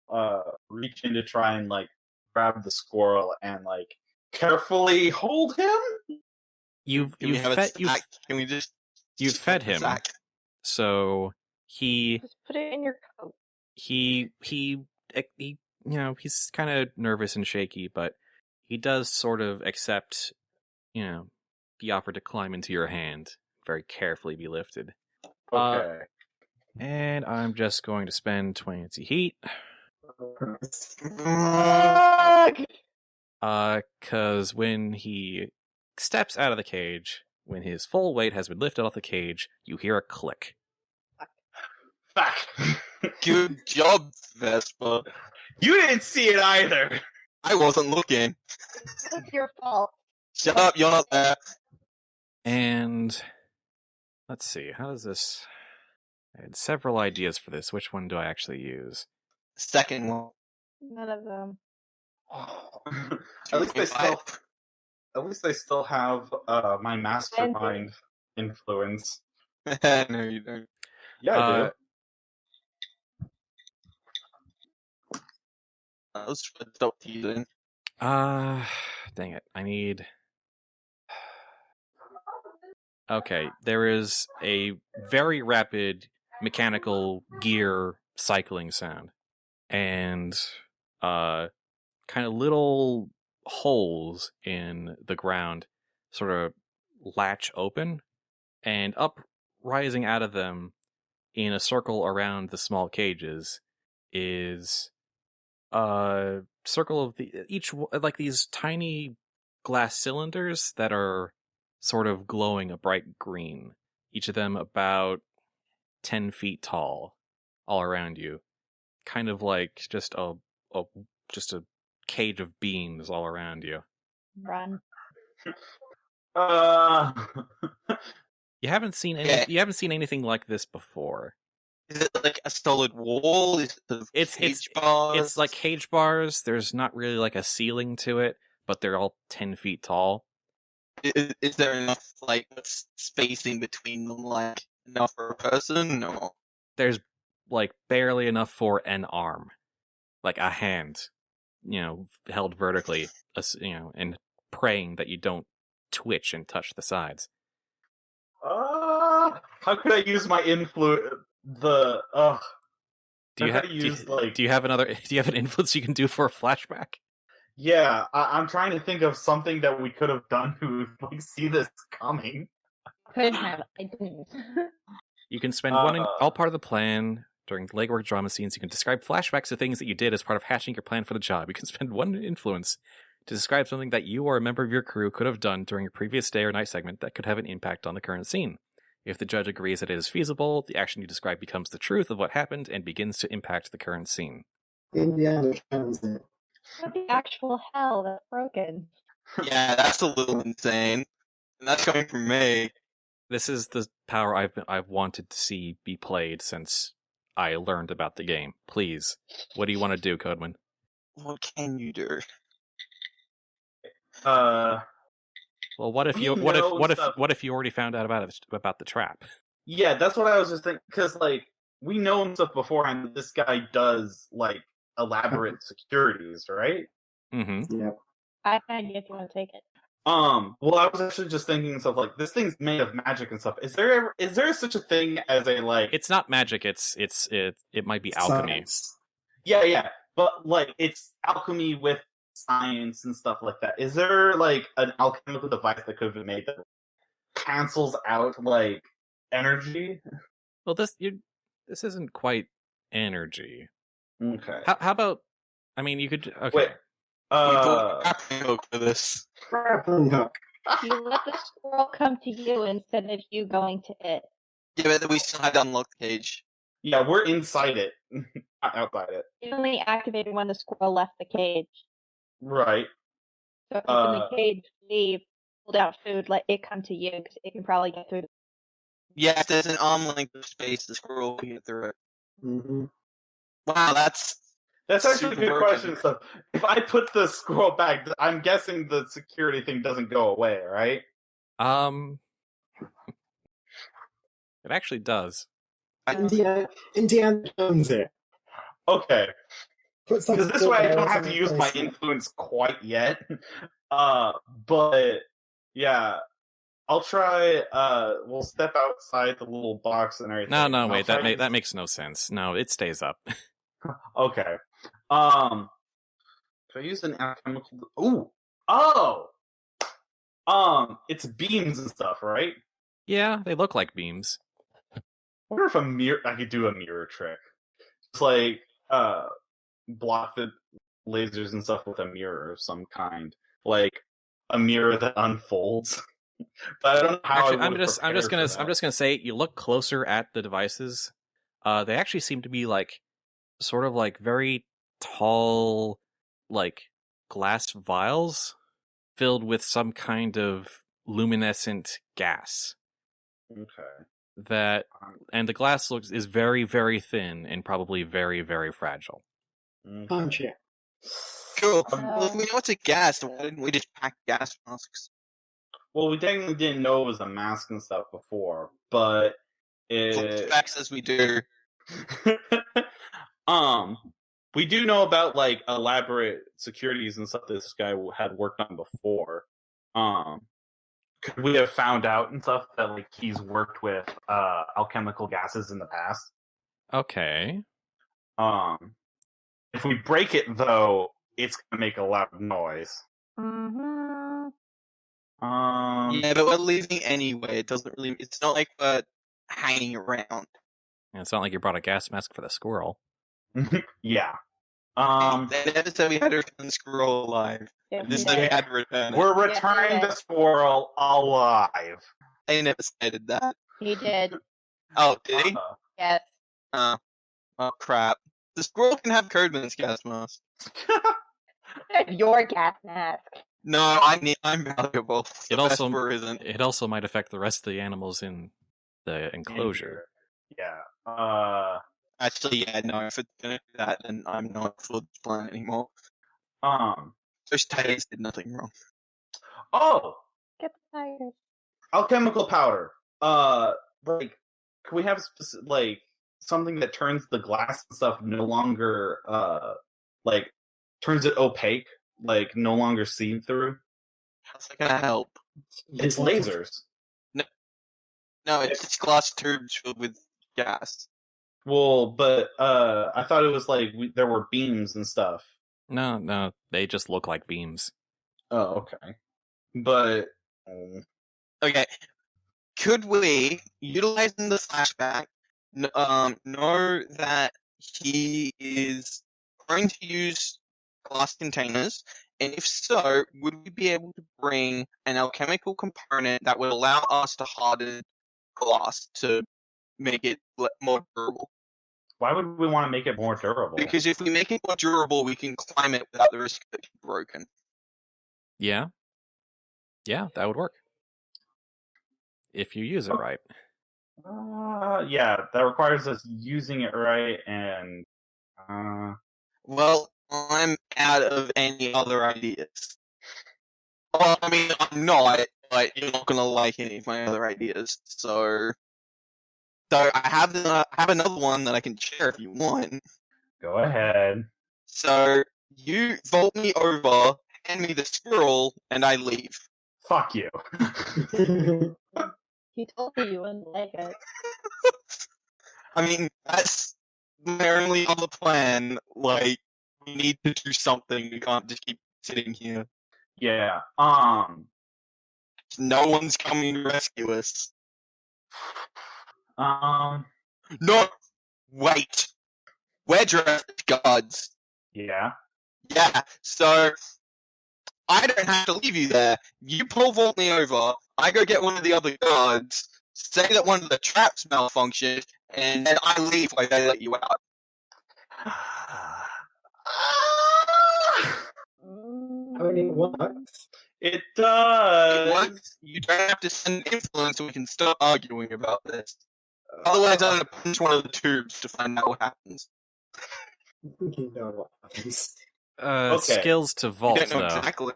reach in to try and, like, grab the squirrel and, like, carefully hold him? You've Can we just... You've fed him. Sack? So he Just put it in your coat. he he's kind of nervous and shaky, but he does sort of accept, the offer to climb into your hand, very carefully be lifted. Okay. And I'm just going to spend 20 heat. Cause when he steps out of the cage, when his full weight has been lifted off the cage, you hear a click. Fuck. Good job, Vesper. You didn't see it either. I wasn't looking. It's your fault. Shut up, you're not there. And let's see, how does this... I had several ideas for this. Which one do I actually use? Second one. None of them. At least they still have my Mastermind influence. No, you don't. Yeah, I do. Let's stop teasing. Dang it. I need... Okay, there is a very rapid mechanical gear cycling sound. And, kind of little holes in the ground sort of latch open, and uprising out of them in a circle around the small cages is a circle of these tiny glass cylinders that are sort of glowing a bright green, each of them about 10 feet tall, all around you, kind of like just a cage of beams all around you. Run. You haven't seen Yeah. you haven't seen anything like this before. Is it like a solid wall? Is it sort of It's cage bars? It's like cage bars. There's not really like a ceiling to it, but they're all 10 feet tall. Is there enough like spacing between them, like enough for a person? Or There's like barely enough for an arm, like a hand, held vertically, and praying that you don't twitch and touch the sides. How could I use my influence? Do you How have to use, like- do you have an influence you can do for a flashback? Yeah, I'm trying to think of something that we could have done to like see this coming. Could have. I didn't. You can spend one in all part of the plan. During legwork drama scenes, you can describe flashbacks to things that you did as part of hatching your plan for the job. You can spend one influence to describe something that you or a member of your crew could have done during a previous day or night segment that could have an impact on the current scene. If the judge agrees that it is feasible, the action you describe becomes the truth of what happened and begins to impact the current scene. Indiana Transit. What the actual hell? That's broken. yeah, that's a little insane, and that's coming from me. This is the power I've wanted to see be played since I learned about the game. Please, what do you want to do, Codeman? What can you do? Well, what if We you know stuff. what if you already found out about the trap? Yeah, that's what I was just thinking. Because like we know stuff beforehand. This guy does like elaborate securities, right? Mm-hmm. Yep. I have an idea if you want to take it. Well, I was actually just thinking stuff like this thing's made of magic and stuff. Is there such a thing as a like? It's not magic. It might be alchemy. Science. Yeah, but like it's alchemy with science and stuff like that. Is there like an alchemical device that could have been made that cancels out like energy? Well, this isn't quite energy. Okay. How about? I mean, you could. Okay. Wait. We bought a grappling hook for this. Grappling hook. You let the squirrel come to you instead of you going to it. Yeah, but we still had to unlock the cage. Yeah, we're inside it, not outside it. It only activated when the squirrel left the cage. Right. So if it's in the cage, leave, hold out food, let it come to you, because it can probably get through. Yeah, if there's an arm length of space, the squirrel can get through it. Mm-hmm. Wow, that's That's actually a super good broken. question. So, if I put the squirrel back, I'm guessing the security thing doesn't go away, right? It actually does. Indiana Jones it. Okay. Put some Because this way I don't have to in use my place. influence quite yet. But yeah, I'll try. We'll step outside the little box and everything. No, and I'll wait. try That makes no sense. No, it stays up. Okay. Do I use an alchemical? It's beams and stuff, right? Yeah, they look like beams. I wonder if I could do a mirror trick. Just like block the lasers and stuff with a mirror of some kind, like a mirror that unfolds. But I don't know how. Actually, I I'm just gonna say, you look closer at the devices. They actually seem to be like sort of like very tall, like glass vials filled with some kind of luminescent gas. Okay. And the glass is very, very thin and probably very, very fragile. Punch it. cool. Well, if we know it's a gas, then why didn't we just pack gas masks? Well, we technically didn't know it was a mask and stuff before, but Facts as we do. we do know about like elaborate securities and stuff this guy had worked on before. Could we have found out and stuff that like he's worked with alchemical gases in the past? Okay. If we break it though, it's gonna make a loud noise. Mm-hmm. Yeah, but we're leaving anyway. It doesn't really. It's not like we're hanging around. And it's not like you brought a gas mask for the squirrel. Yeah. They never said we had to return the squirrel alive. They said we had to return it. We're returning the squirrel alive. They never stated that. He did. Oh, did he? Yes. Oh, crap. The squirrel can have Codeman's gas mask. Your gas mask. No, I'm valuable. It The also- Vesper isn't. It also might affect the rest of the animals in the enclosure. Yeah. Actually, yeah, no. If it's gonna do that, then I'm not for the plan anymore. Those tigers did nothing wrong. Oh, Get the tigers. alchemical powder. Like, can we have like something that turns the glass and stuff no longer like turns it opaque, like no longer seen through? How's that gonna help? It's lasers. No, it's just glass tubes filled with gas. Well, but I thought it was like there were beams and stuff. No, they just look like beams. Oh, okay. But Okay, could we, utilizing the flashback, know that he is going to use glass containers? And if so, would we be able to bring an alchemical component that would allow us to harden glass to make it more durable? why would we want to make it more durable? Because if we make it more durable, we can climb it without the risk of it being broken. Yeah, that would work if you use it right. Yeah, that requires us using it right, and Well, I'm out of any other ideas. Well, I mean, I'm not, but you're not gonna like any of my other ideas. So I have another one that I can share if you want. go ahead. So you vault me over, hand me the squirrel, and I leave. Fuck you. He told you you wouldn't like it. I mean, that's my only other plan. Like, we need to do something. We can't just keep sitting here. Yeah. No one's coming to rescue us. No! Wait! We're dressed as guards. Yeah. Yeah, so I don't have to leave you there. You pull vault me over, I go get one of the other guards, say that one of the traps malfunctioned, and then I leave while they let you out. I mean, it works. It does. What? You don't have to send influence so we can start arguing about this. Otherwise, I'm gonna punch one of the tubes to find out what happens. You know what happens. Okay. Skills to You vault, don't know though. exactly.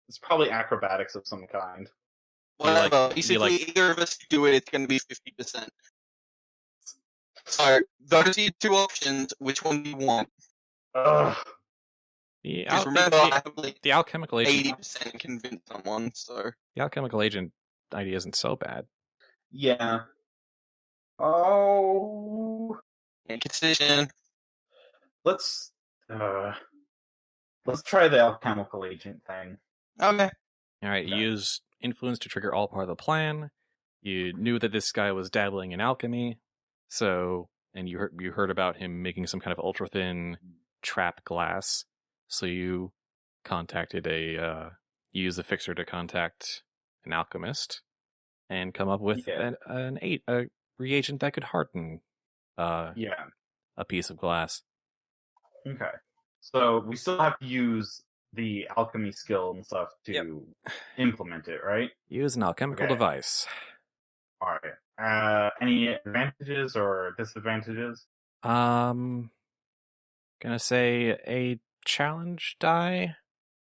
It's probably acrobatics of some kind. Whatever. Basically, either of us do it, it's going to be 50%. So, those are your two options. Which one do you want? Ugh. Because remember, I have like The alchemical agent. 80% convince someone, so... The alchemical agent idea isn't so bad. Yeah. Oh. Make a decision. Let's try the alchemical agent thing. Okay. All right, you use influence to trigger all part of the plan. You knew that this guy was dabbling in alchemy, and you heard about him making some kind of ultra thin trap glass. So you contacted you used the fixer to contact an alchemist and come up with a reagent that could harden a piece of glass. Okay. So we still have to use the alchemy skill and stuff to implement it, right? Use an alchemical device. All right. Any advantages or disadvantages? Gonna say a challenge die.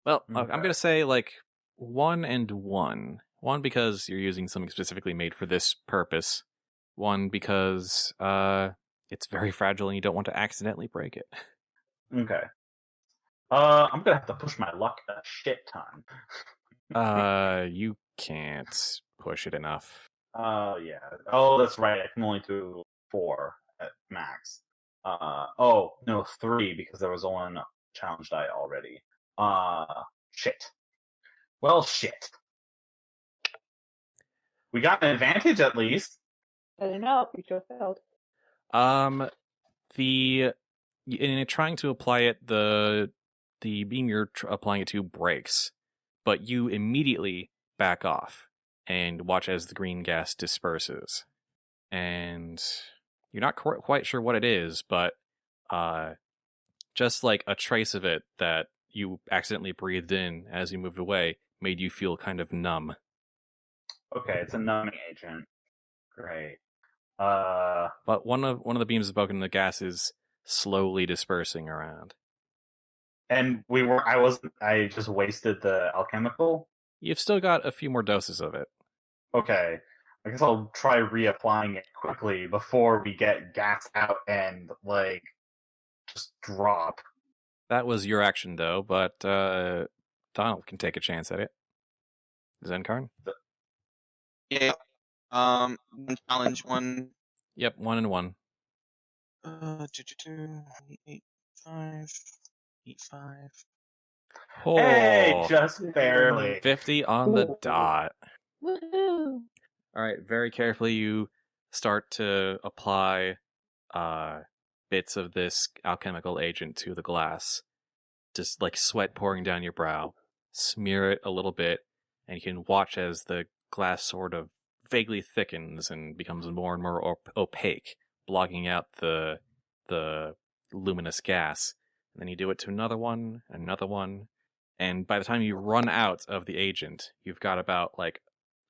Well, I'm gonna say like 1 and 1. 1 because you're using something specifically made for this purpose. 1 because it's very fragile and you don't want to accidentally break it. Okay. I'm gonna have to push my luck a shit ton. You can't push it enough. Yeah. Oh, that's right. I can only do 4 at max. Oh no, 3 because there was one challenge die already. Shit. Well, shit. We got an advantage at least. I don't know. You just failed. In trying to apply it, the beam you're applying it to breaks, but you immediately back off and watch as the green gas disperses. And you're not quite sure what it is, but just like a trace of it that you accidentally breathed in as you moved away made you feel kind of numb. Okay, it's a numbing agent. Great. But one of the beams of Buckland, the gas is slowly dispersing around. And I just wasted the alchemical? You've still got a few more doses of it. Okay. I guess I'll try reapplying it quickly before we get gas out and, just drop. That was your action, though, but Donald can take a chance at it. Xencarn? Yeah. One challenge, one. Yep, 1 and 1. 8, 5, 8, 5. Oh, Hey, just barely. 50 on the dot. Woohoo! All right, very carefully you start to apply bits of this alchemical agent to the glass. Just like sweat pouring down your brow. Smear it a little bit, and you can watch as the glass sort of vaguely thickens and becomes more and more opaque, blocking out the luminous gas. And then you do it to another one, and by the time you run out of the agent, you've got about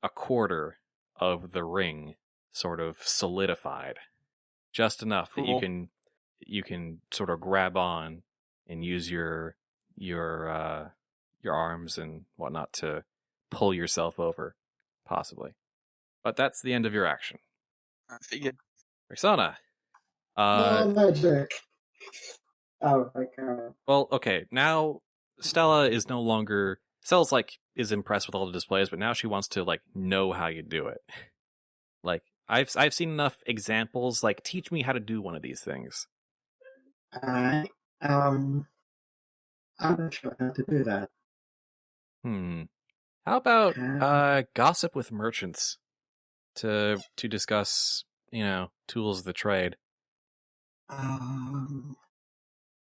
a quarter of the ring sort of solidified, just enough that you can sort of grab on and use your arms and whatnot to pull yourself over, possibly. But that's the end of your action. I figured. Trixanna. No magic. Oh my god. Well, okay, now Stella is no longer... Stella's is impressed with all the displays, but now she wants to know how you do it. I've seen enough examples. Teach me how to do one of these things. I'm not sure how to do that. How about gossip with merchants to discuss, tools of the trade,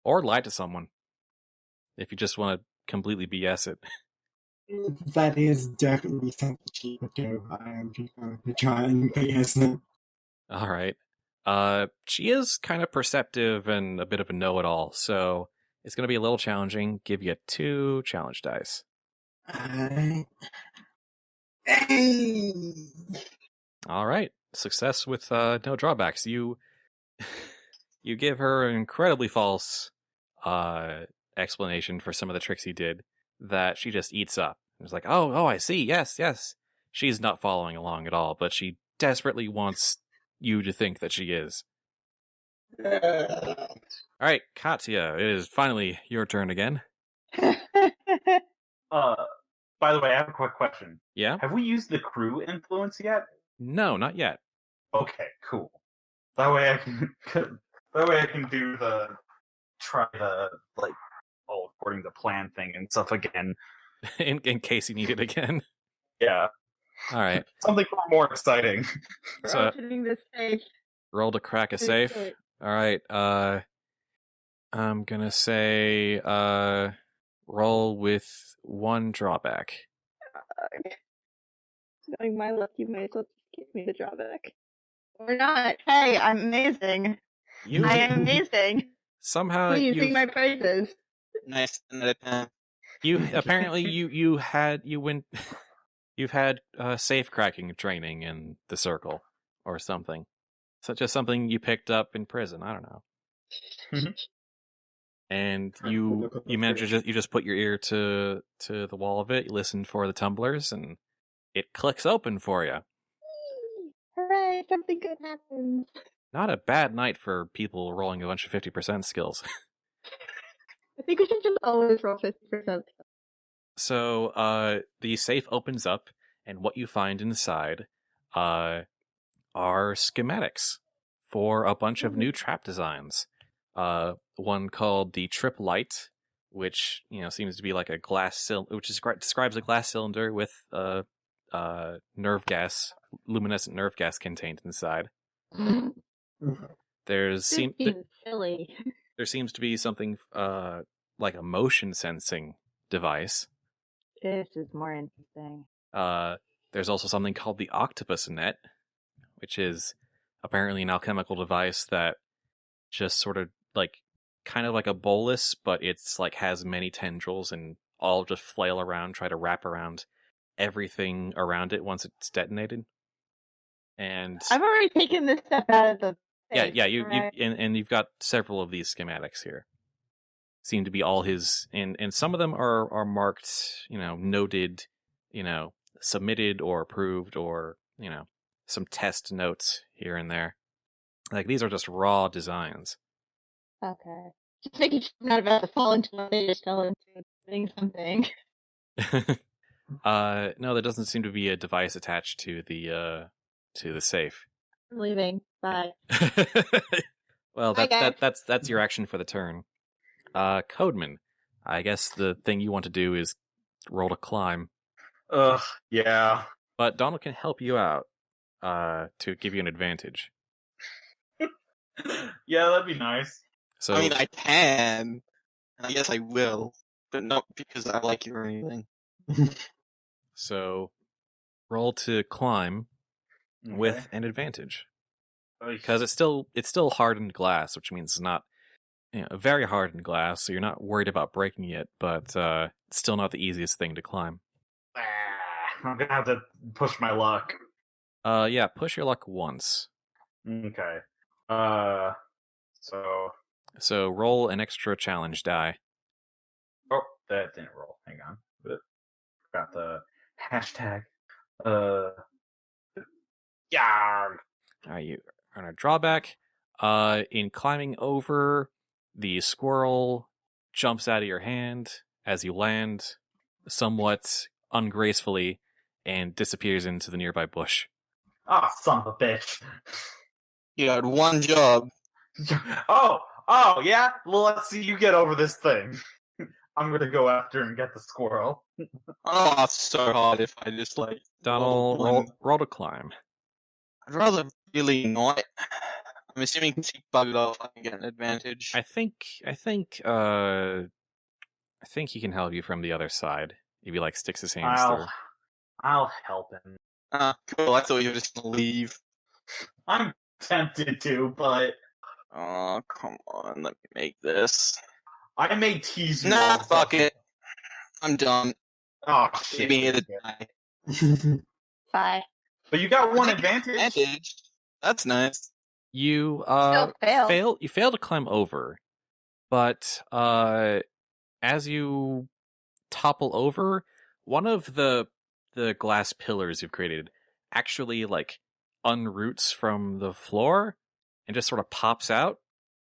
or lie to someone if you just want to completely BS it. That is definitely something she would do. I am just going to try and BS them. All right. She is kind of perceptive and a bit of a know-it-all, so it's going to be a little challenging. Give you 2 challenge dice. All right. Success with no drawbacks. You give her an incredibly false explanation for some of the tricks he did that she just eats up. It's like, oh, I see. Yes. She's not following along at all, but she desperately wants you to think that she is. All right, Katya, it is finally your turn again. By the way, I have a quick question. Yeah? Have we used the crew influence yet? No, not yet. Okay, cool. That way I can try the according to plan thing and stuff again. in case you need it again. Yeah. All right. Something more exciting. So, opening this safe. roll to crack a safe. All right. I'm gonna say roll with 1 drawback. Knowing my luck, you may as well just give me the drawback. Or not. Hey, I'm amazing. I am amazing. Somehow Please sing my praises. Nice. Another 10. You apparently you've had safe cracking training in the circle or something. So just something you picked up in prison. I don't know. And you manage to you just put your ear to the wall of it. You listen for the tumblers, and it clicks open for you. Hooray! Something good happens. Not a bad night for people rolling a bunch of 50% skills. I think we should just always roll 50%. So the safe opens up, and what you find inside are schematics for a bunch of new trap designs. One called the Trip Light, which seems to be like a glass cylinder, which describes a glass cylinder with nerve gas, luminescent nerve gas contained inside. There seems to be something like a motion sensing device. This is more interesting. There's also something called the Octopus Net, which is apparently an alchemical device that just sort of kind of like a bolus, but it's like has many tendrils and all just flail around, try to wrap around everything around it once it's detonated. And I've already taken this step out of the yeah, thing, yeah, you right? and you've got several of these schematics here. Seem to be all his, and some of them are marked, noted, submitted or approved, or some test notes here and there. Like these are just raw designs. Okay. Just making sure I'm not about to fall into what they just fell into doing something. No, there doesn't seem to be a device attached to the safe. I'm leaving. Bye. Well, Bye, guys. that's your action for the turn. Codeman, I guess the thing you want to do is roll to climb. Ugh, yeah. But Donald can help you out to give you an advantage. Yeah, that'd be nice. So I mean, I can. I guess I will, but not because I like you or anything. So roll to climb with an advantage. Because it's still hardened glass, which means it's not very hardened glass, so you're not worried about breaking it, but it's still not the easiest thing to climb. I'm gonna have to push my luck. Yeah, push your luck once. Okay. So roll an extra challenge die. Oh, that didn't roll. Hang on. Got the hashtag. Yeah. Alright, you earn a drawback. In climbing over, the squirrel jumps out of your hand as you land somewhat ungracefully and disappears into the nearby bush. Oh, son of a bitch. You had one job. Oh, yeah? Well, let's see you get over this thing. I'm gonna go after and get the squirrel. Oh, it's so hard if I just Donald, roll to climb. I'd rather really not. I'm assuming because he bugged off, I can get an advantage. I think he can help you from the other side. If he sticks his hands through. I'll help him. Cool. I thought you were just gonna leave. I'm tempted to, but Oh, come on. Let me make this. I may tease you. Nah, all fuck it. I'm done. Oh Leave shit! me here to die. Bye. But you got one advantage. Advantage? That's nice. You Still you fail to climb over, but as you topple over, one of the glass pillars you've created actually unroots from the floor and just sort of pops out.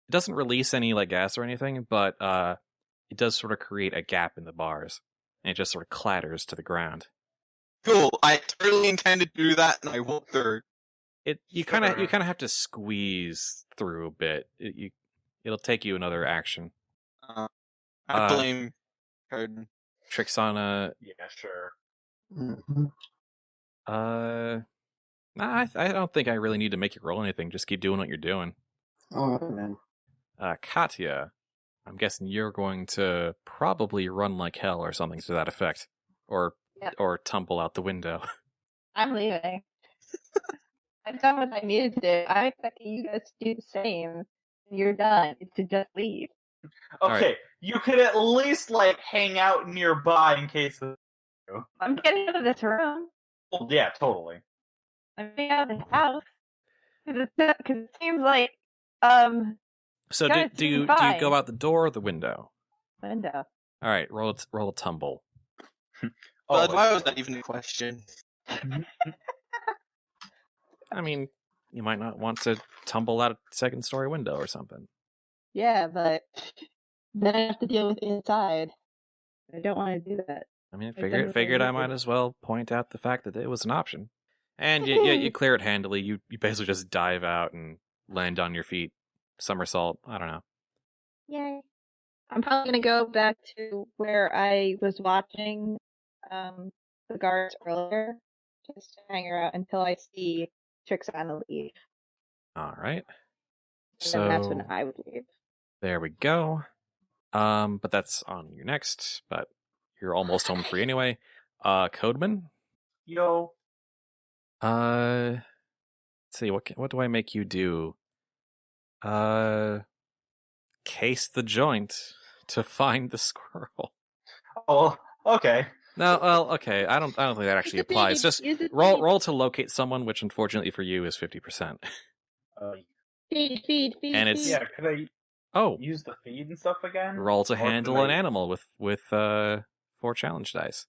It doesn't release any gas or anything, but it does sort of create a gap in the bars, and it just sort of clatters to the ground. Cool. I totally intended to do that, and I walked through. You kind of have to squeeze through a bit. It'll take you another action. I blame Codeman. Trixanna. Yeah, sure. Mhm. Nah, I don't think I really need to make you roll anything. Just keep doing what you're doing. All right, then. Katya, I'm guessing you're going to probably run like hell or something to that effect, or tumble out the window. I'm leaving. I've done what I needed to do. I'm expecting you guys to do the same. When you're done, it's to just leave. Okay, right. You could at least hang out nearby in case of. I'm getting out of this room. Well, yeah, totally. I'm getting out of this house. Because it seems like, So guys, do you fine. go out the door or the window? Window. All right, roll a tumble. But why was that even a question? I mean, you might not want to tumble out a second-story window or something. Yeah, but then I have to deal with inside. I don't want to do that. I mean, I figured I might as well point out the fact that it was an option. And you clear it handily. You basically just dive out and land on your feet. Somersault. I don't know. Yay. I'm probably going to go back to where I was watching the guards earlier, just to hang out until I see Trixanna leave. All right. And then that's when I would leave. There we go. But that's on your next. But you're almost home free anyway. Codeman. Yo. Let's see. What do I make you do? case the joint to find the squirrel. Oh, okay. No, well, okay. I don't think that actually applies. Just roll to locate someone, which unfortunately for you is 50%. Feed. And it's Yeah, could I use the feed and stuff again? roll to Or handle could an I- animal with 4 challenge dice.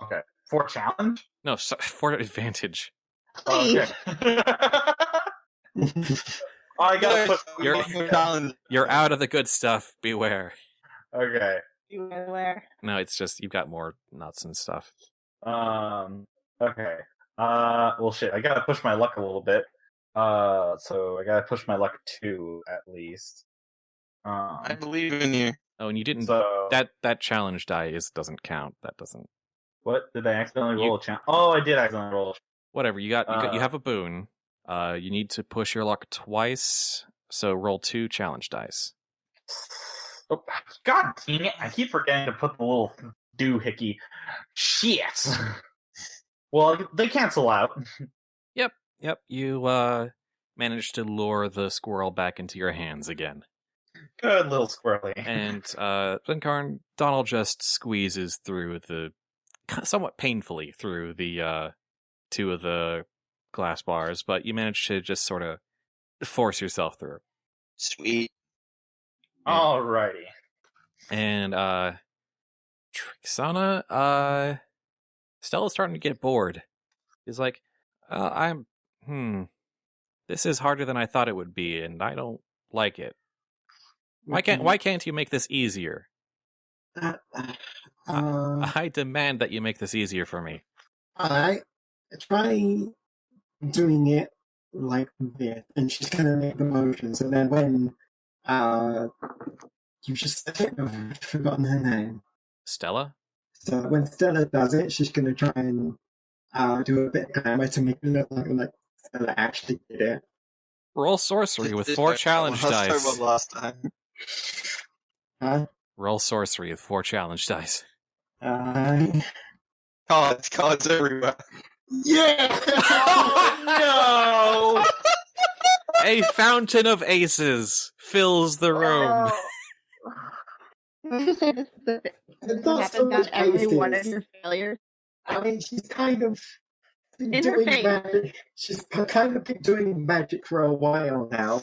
Okay. 4 challenge? No, 4 advantage. Okay. I gotta put. You're out of the good stuff. Beware. Okay. Beware. No, it's just you've got more nuts and stuff. Okay. Well, shit. I gotta push my luck a little bit. So I gotta push my luck 2 at least. I believe in you. Oh, and you didn't. So That challenge die doesn't count. That doesn't. what did I accidentally roll a challenge? Oh, I did accidentally roll. Whatever. You have a boon. You need to push your luck twice. So roll 2 challenge dice. Oh, God dang it! I keep forgetting to put the little doohickey. Shit. Well, they cancel out. Yep. You managed to lure the squirrel back into your hands again. Good little squirrely. And Xencarn, Donald just squeezes through somewhat painfully through the 2 of the glass bars, but you manage to just sort of force yourself through. Sweet. Alrighty. And Trixanna, Stella's starting to get bored. He's like, this is harder than I thought it would be, and I don't like it. Why can't you make this easier? I demand that you make this easier for me. I try doing it like this, and she's gonna make the motions, and then when you just I've forgotten her name. Stella? So when Stella does it, she's gonna try and do a bit of glamour to make it look like Stella actually did it. Roll sorcery with 4 challenge dice. Last time. Roll sorcery with 4 challenge dice. Cards everywhere. Yeah! No! A fountain of aces fills the room. Can you say this is the It's what not happens so on much every one of aces. your failures? I mean, she's kind of been In her doing face. magic. She's kind of been doing magic for a while now.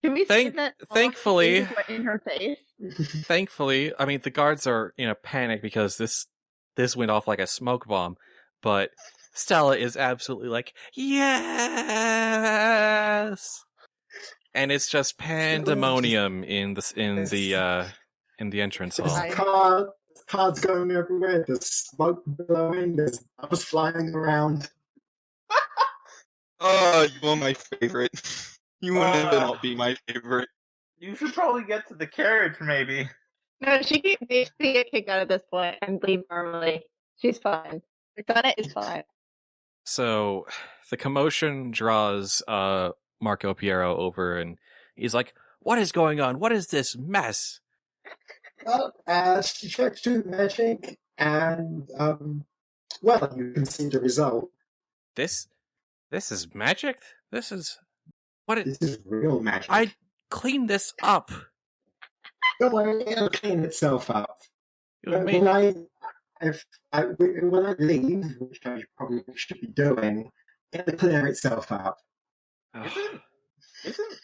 Can we say that all thankfully- the things went in her face? Thankfully, I mean, the guards are in a panic because this went off like a smoke bomb, but Stella is absolutely like, yes! And it's just pandemonium in the entrance hall. There's cards going everywhere. There's smoke blowing. There's bubbles flying around. Oh, you are my favorite. You will never not be my favorite. You should probably get to the carriage, maybe. No, she can basically get kicked out at this point and leave normally. She's fine. Trixanna is fine. So the commotion draws Marco Piero over, and he's like, "What is going on? What is this mess?" Well, she tried to do magic, and well, you can see the result. This is magic. This is This is real magic. I cleaned this up. Don't worry, it'll clean itself up. You When made- when I leave, which I probably should be doing, it'll clear itself up. Isn't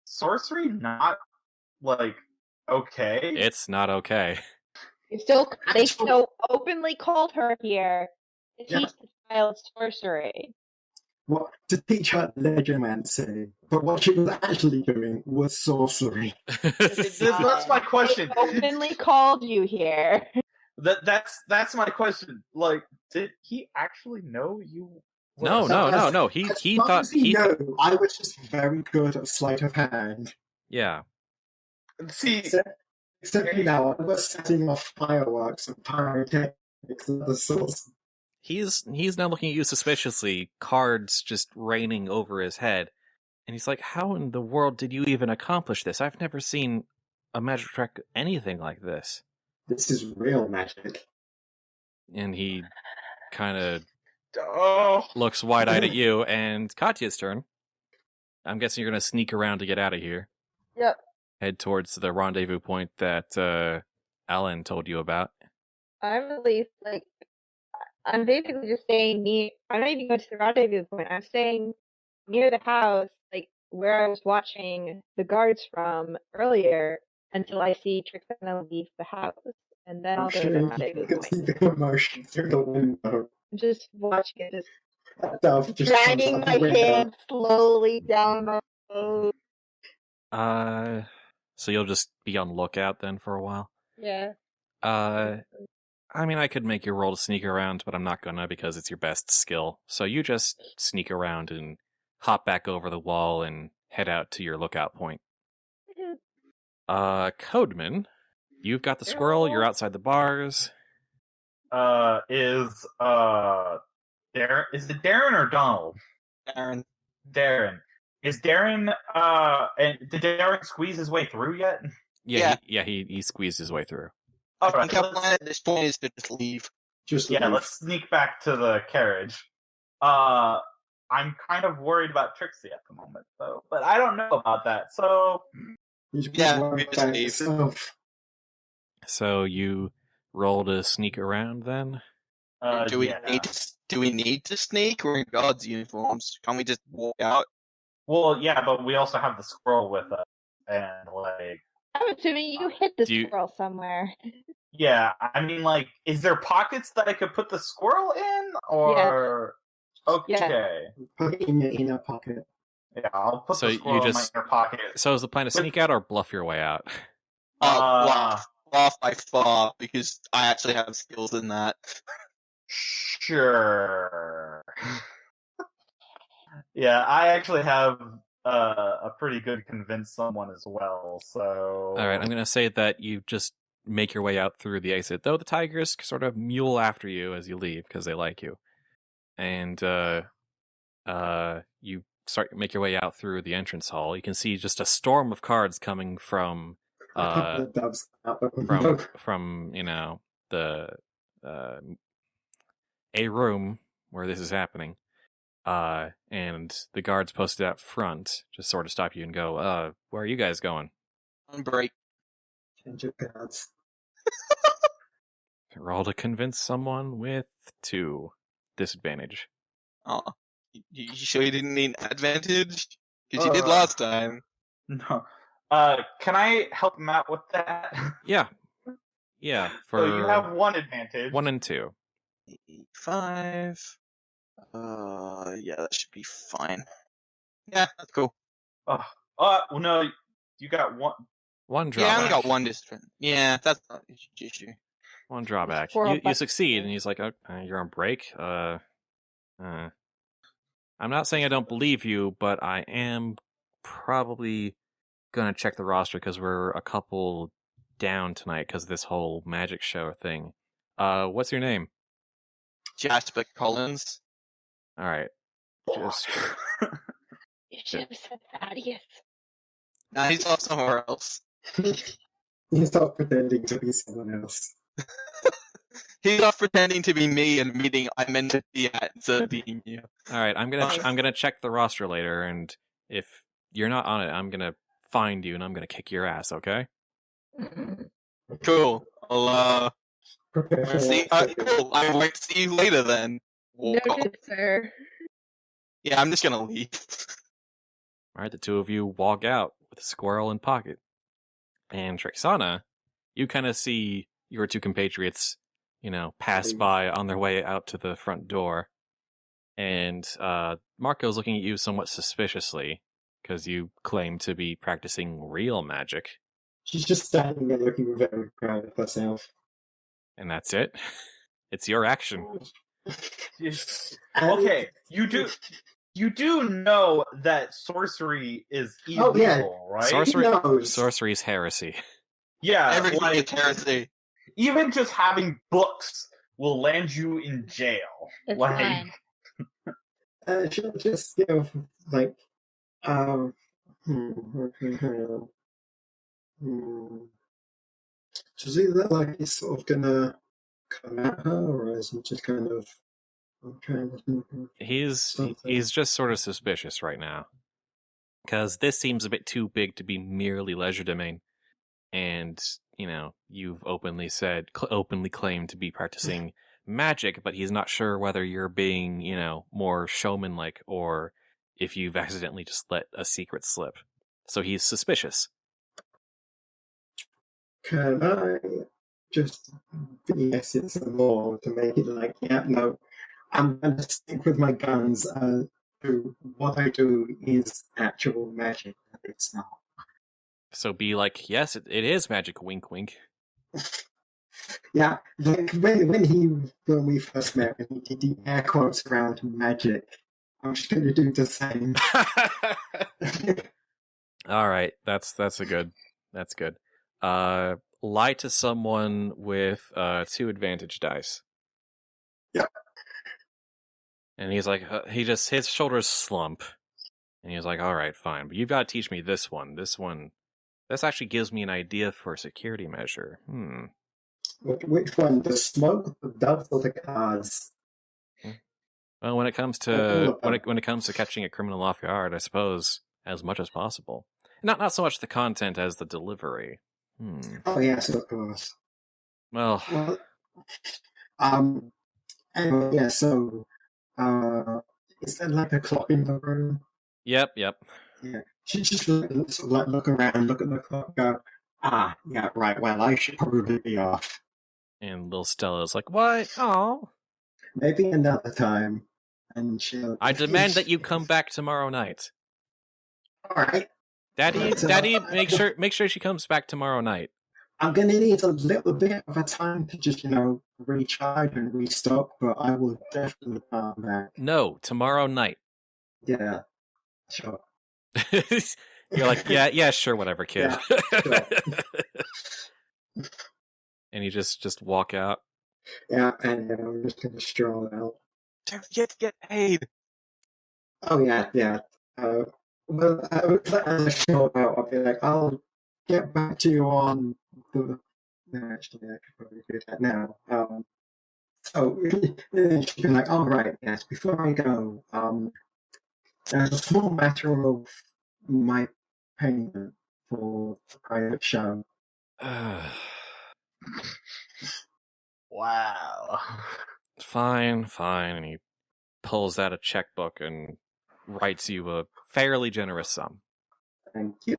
sorcery not, like, okay? It's not okay. They so openly called her here to Yeah. teach the child sorcery. What to teach her legimancy, but what she was actually doing was sorcery. That's my question. They openly called you here. That's my question. Like, did he actually know you? were No. He As he far thought as he knew, I was just very good at sleight of hand. yeah. See, Except you know, I was setting off fireworks and pyrotechnics and other sorts. He's now looking at you suspiciously, cards just raining over his head. And he's like, "How in the world did you even accomplish this? I've never seen a magic trick anything like this." This is real magic. And he kind of oh, looks wide-eyed at you, and Katya's turn. I'm guessing you're going to sneak around to get out of here. Yep. head towards the rendezvous point that Alan told you about. I'm really like, I'm basically just staying near. I'm not even going to the rendezvous point. I'm staying near the house, like where I was watching the guards from earlier, until I see Trixanna leave the house, and then I'm I'll go to sure the you rendezvous can point. see the commotion through the window. I'm just watching it, just Dove just comes dragging out my the window. hand slowly down my road. So you'll just be on lookout then for a while? Yeah. I mean, I could make you roll to sneak around, but I'm not gonna because it's your best skill. So you just sneak around and hop back over the wall and head out to your lookout point. Codeman, you've got the squirrel, you're outside the bars. Darren, is it Darren or Donald? Darren. Darren. Is Darren, and did Darren squeeze his way through yet? Yeah. He squeezed his way through. I think our plan at this point is to just leave. Just Yeah, leave. let's sneak back to the carriage. I'm kind of worried about Trixie at the moment, though, but I don't know about that, so... You should Yeah, worry we just about leave. yourself. So you roll to sneak around then? Do we yeah. need to sneak? We're in guards' uniforms. Can't we just walk out? Well, yeah, but we also have the squirrel with us, and, like... I'm assuming you hit the Do you- squirrel somewhere. Yeah, I mean, like, is there pockets that I could put the squirrel in, or... Okay. Yeah. Put it in your inner pocket. Yeah, I'll put So the you squirrel in my just- inner pocket. So is the plan to sneak out or bluff your way out? Laugh by far, because I actually have skills in that. Sure. Yeah, I actually have a pretty good convince someone as well, so... Alright, I'm gonna say that you just make your way out through the exit, though the tigers sort of mule after you as you leave, because they like you. And, you make your way out through the entrance hall. You can see just a storm of cards coming from, The doves out the window. from, you know, a room where this is happening. And the guards posted out front just sort of stop you and go, where are you guys going? On break. Change of cards. Roll to convince someone with 2 disadvantage. Oh, you sure you didn't need advantage? Because you did Uh, last time. No. Can I help him out with that? Yeah. Yeah, for So you have 1 advantage. 1 and 2. 5. Yeah, that should be fine. Yeah, that's cool. Well, no, you got 1. 1 Yeah, I only drawback. got 1 disadvantage. Yeah, that's not an issue. 1 drawback. Squirrel You butt- succeed, and he's like, you're on break? I'm not saying I don't believe you, but I am probably gonna check the roster because we're a couple down tonight because of this whole magic show thing. What's your name? Jasper Collins. Alright. Just You should have said Thaddeus. Nah, he's off somewhere else. You stop pretending to be someone else. He's off pretending to be me and meeting I meant to be at instead of being you. Alright, I'm gonna check the roster later, and if you're not on it, I'm gonna find you and I'm gonna kick your ass, okay? Cool. I'll Prepare for see. that. Cool. I might see you later then. Walk off. Noted, sir. Yeah, I'm just gonna leave. Alright, the 2 of you walk out with a squirrel in pocket. And Trixanna, you kind of see your 2 compatriots, you know, pass by on their way out to the front door. And Marco's looking at you somewhat suspiciously, because you claim to be practicing real magic. She's just standing there looking very proud of herself. And that's it. It's your action. Okay, you do know that sorcery is illegal, Oh, yeah. right? Sorcery, He knows. sorcery's heresy. Yeah, Everything like, is heresy. even just having books will land you in jail. It's Like, fine. She'll just give, like, does he look like he's sort of gonna come at her, or is he just kind of trying to think of He's something? just sort of suspicious right now. Because this seems a bit too big to be merely leisure domain. And, you've openly claimed to be practicing magic, but he's not sure whether you're being, more showman-like or if you've accidentally just let a secret slip. So he's suspicious. Can I just BS it some more to make it like, yeah, no, I'm going to stick with my guns. What I do is actual magic. It's not. So be like, yes, it is magic, wink, wink. Yeah, like when we first met, and he did the air quotes around magic, I'm just going to do the same. All right, that's good. Lie to someone with 2 advantage dice. Yeah. And he's like, his shoulders slump, and he's like, all right, fine, but you've got to teach me this one. This actually gives me an idea for a security measure. Which one? The smoke, the doves, or the cards? Well, when it comes to when it comes to catching a criminal off guard, I suppose as much as possible. Not so much the content as the delivery. Oh yes, of course. Well, anyway, yeah. So, is there like a clock in the room? Yep. Yeah. She just look around, look at the clock, go, yeah, right. Well, I should probably be off. And little Stella's like, what? Oh. Maybe another time. And she'll... I demand that you come back tomorrow night. All right. Daddy, make sure she comes back tomorrow night. I'm going to need a little bit of a time to just, recharge and restock, but I will definitely come back. No, tomorrow night. Yeah, sure. You're like, yeah, sure, whatever, kid. Yeah, sure. And you just walk out. Yeah, and I'm just going to stroll out. Don't forget to get paid. Oh, yeah. Well, as I show out, I'll be like, I'll get back to you on the... No, actually, I could probably do that now. So, then she'll be like, all right, yes, before I go, there's a small matter of my payment for the private show. Wow. Fine. And he pulls out a checkbook and writes you a fairly generous sum. Thank you.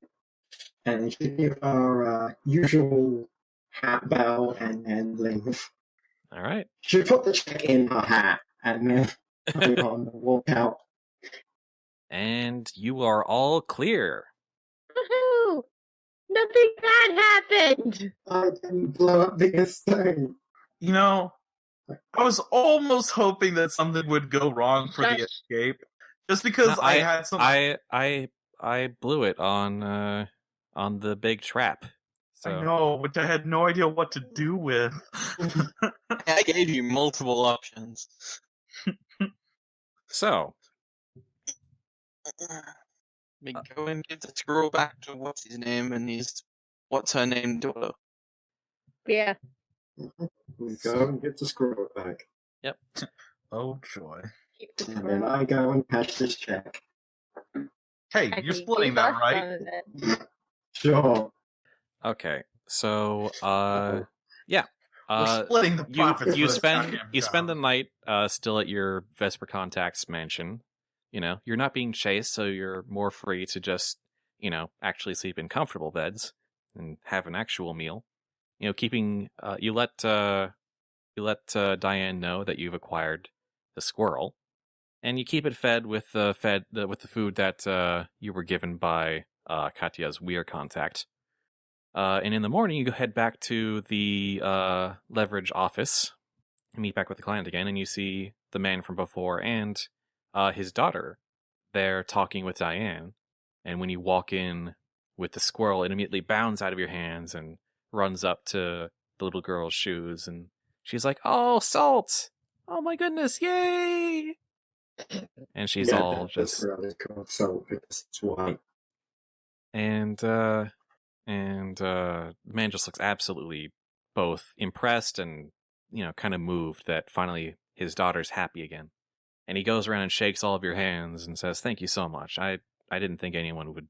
And she give our usual hat bow and then leave. All right. She put the check in her hat and then put it on and walk out. And you are all clear. Woohoo! Nothing bad happened! I didn't blow up the estate. I was almost hoping that something would go wrong for the escape, just because I had some. I blew it on the big trap. So. I know, which I had no idea what to do with. I gave you multiple options. So. We go and give the squirrel back to what's his name and his what's her name daughter. Yeah. We go and get the squirrel back. Yep. Oh joy! And then I go and cash this check. Hey, you're splitting that, right? Sure. Okay. So, yeah. We're splitting the profits. You spend the night still at your Vesper contact's mansion. You're not being chased, so you're more free to just, actually sleep in comfortable beds and have an actual meal. Keeping you let Diane know that you've acquired the squirrel, and you keep it fed with the food that you were given by Katya's weird contact. And in the morning, you head back to the leverage office, meet back with the client again, and you see the man from before and his daughter there talking with Diane. And when you walk in with the squirrel, it immediately bounds out of your hands and runs up to the little girl's shoes. And she's like, "Oh, salt! Oh my goodness, yay!" And she's all just... That's called salt because it's white. And the man just looks absolutely both impressed and, kind of moved that finally his daughter's happy again. And he goes around and shakes all of your hands and says, "Thank you so much. I I didn't think anyone would,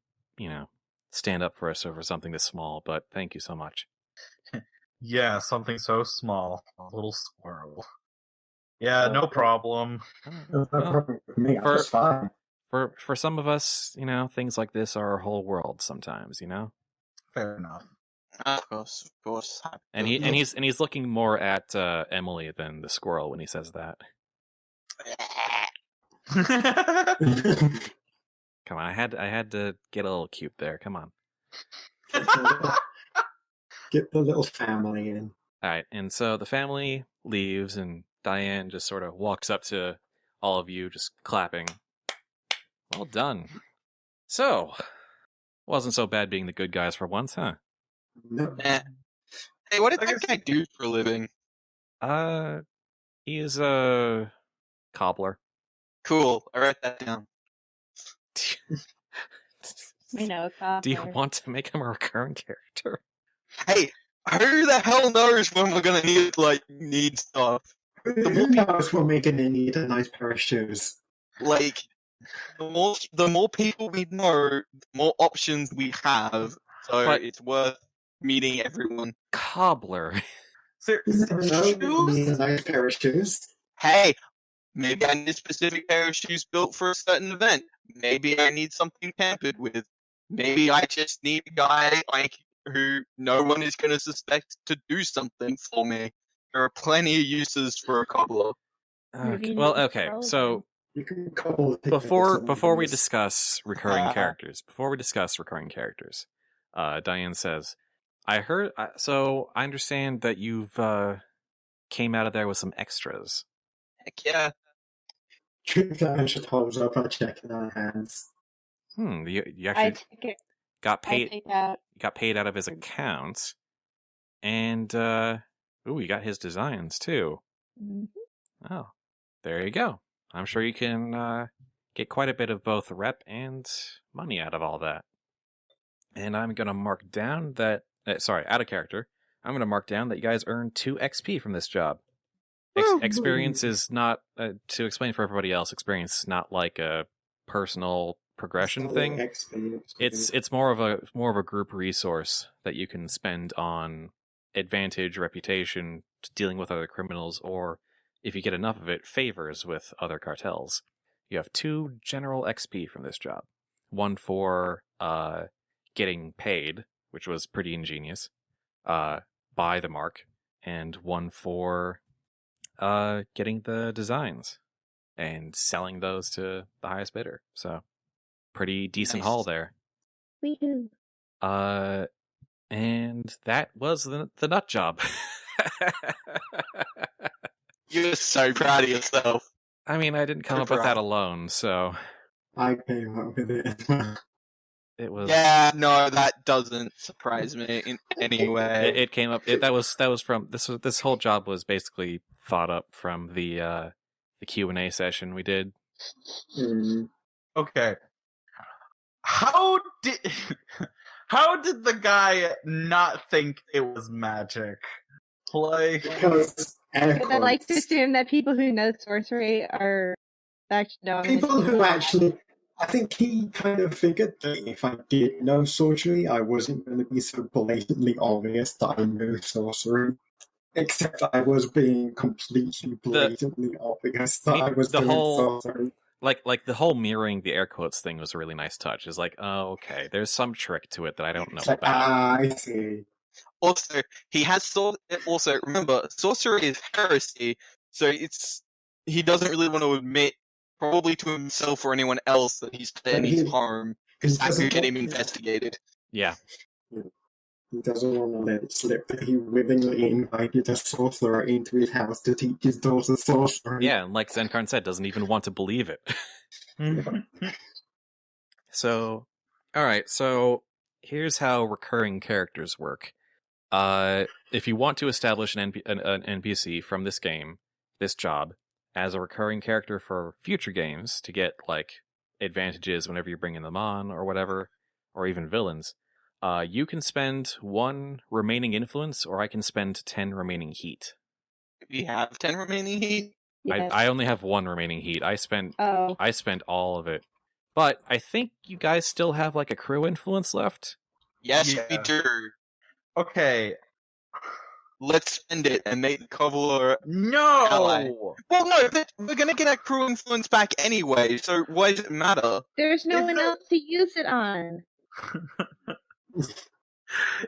stand up for us over something this small, but thank you so much. Yeah, something so small. A little squirrel. Yeah, no problem. No problem with me. I'm For- just fine. For some of us, things like this are our whole world sometimes, Fair enough. Of course. And he's looking more at Emily than the squirrel when he says that. Come on, I had to get a little cute there. Come on. Get the little family in. All right, and so the family leaves, and Diane just sort of walks up to all of you, just clapping. Well done. So, wasn't so bad being the good guys for once, huh? No. Hey, what did that guy do for a living? He is a cobbler. Cool. I wrote that down. We know, Do you want to make him a recurring character? Hey, who the hell knows when we're gonna need stuff? Who knows we're making they need a nice pair of shoes? Like, the more people we know, the more options we have. So But- it's worth meeting everyone. Cobbler. You never know, we need a Shoes? nice pair of shoes. Hey, maybe I need a specific pair of shoes built for a certain event. Maybe I need something tampered with. Maybe I just need a guy who no one is going to suspect to do something for me. There are plenty of uses for a cobbler. Maybe Well, you okay, can so You can cobble before we discuss. discuss recurring characters, Diane says, I understand that you've came out of there with some extras. Heck yeah. Trixanna just holds up her check in her hands. You I actually take it. got I paid take out. out of his account, and you got his designs too. Mhm. Oh, there you go. I'm sure you can get quite a bit of both rep and money out of all that. And I'm going to mark down that... out of character. I'm going to mark down that you guys earned 2 XP from this job. Experience is not... to explain for everybody else, experience is not like a personal progression thing. It's more of a group resource that you can spend on advantage, reputation, dealing with other criminals, or if you get enough of it, favors with other cartels. You have 2 general XP from this job. One for getting paid, which was pretty ingenious, by the mark, and one for getting the designs and selling those to the highest bidder. So, pretty decent Nice. haul there. Wee-hoo. And that was the nut job. You're so proud of yourself. I mean, I didn't come up with that alone, so I came up with it. it was. Yeah, no, that doesn't surprise me in any way. It came up. That was from this whole job was basically thought up from the Q&A session we did. Okay. How did the guy not think it was magic? Like, Because air Because I like to quotes. assume that people who know sorcery are actually no. People who actually, I think he kind of figured that if I did know sorcery, I wasn't going to be so blatantly obvious that I knew sorcery. Except I was being completely blatantly obvious that I was the doing whole- sorcery. Like the whole mirroring the air quotes thing was a really nice touch. It's like, oh, okay, there's some trick to it that I don't know It's like, about. I see. Also, he has also remember, sorcery is heresy, so he doesn't really want to admit, probably to himself or anyone else, that he's done any he- harm, He because that doesn't could get him want- investigated. Yeah, He doesn't want to let it slip that he willingly invited a sorcerer into his house to teach his daughter sorcery. yeah, and like Xencarn said, doesn't even want to believe it. So, all right. So here's how recurring characters work. If you want to establish an NPC from this game, this job, as a recurring character for future games to get like advantages whenever you're bringing them on or whatever, or even villains, you can spend 1 remaining influence, or I can spend 10 remaining heat. We have 10 remaining heat. Yes. I only have 1 remaining heat. I spent Oh, all of it But I think you guys still have like a crew influence left. Yes, Yeah. we do. Okay. Let's spend it and make the cobbler. No! Ally. Well, no, but we're gonna get our crew influence back anyway, so why does it matter? There's no Is one there- else to use it on.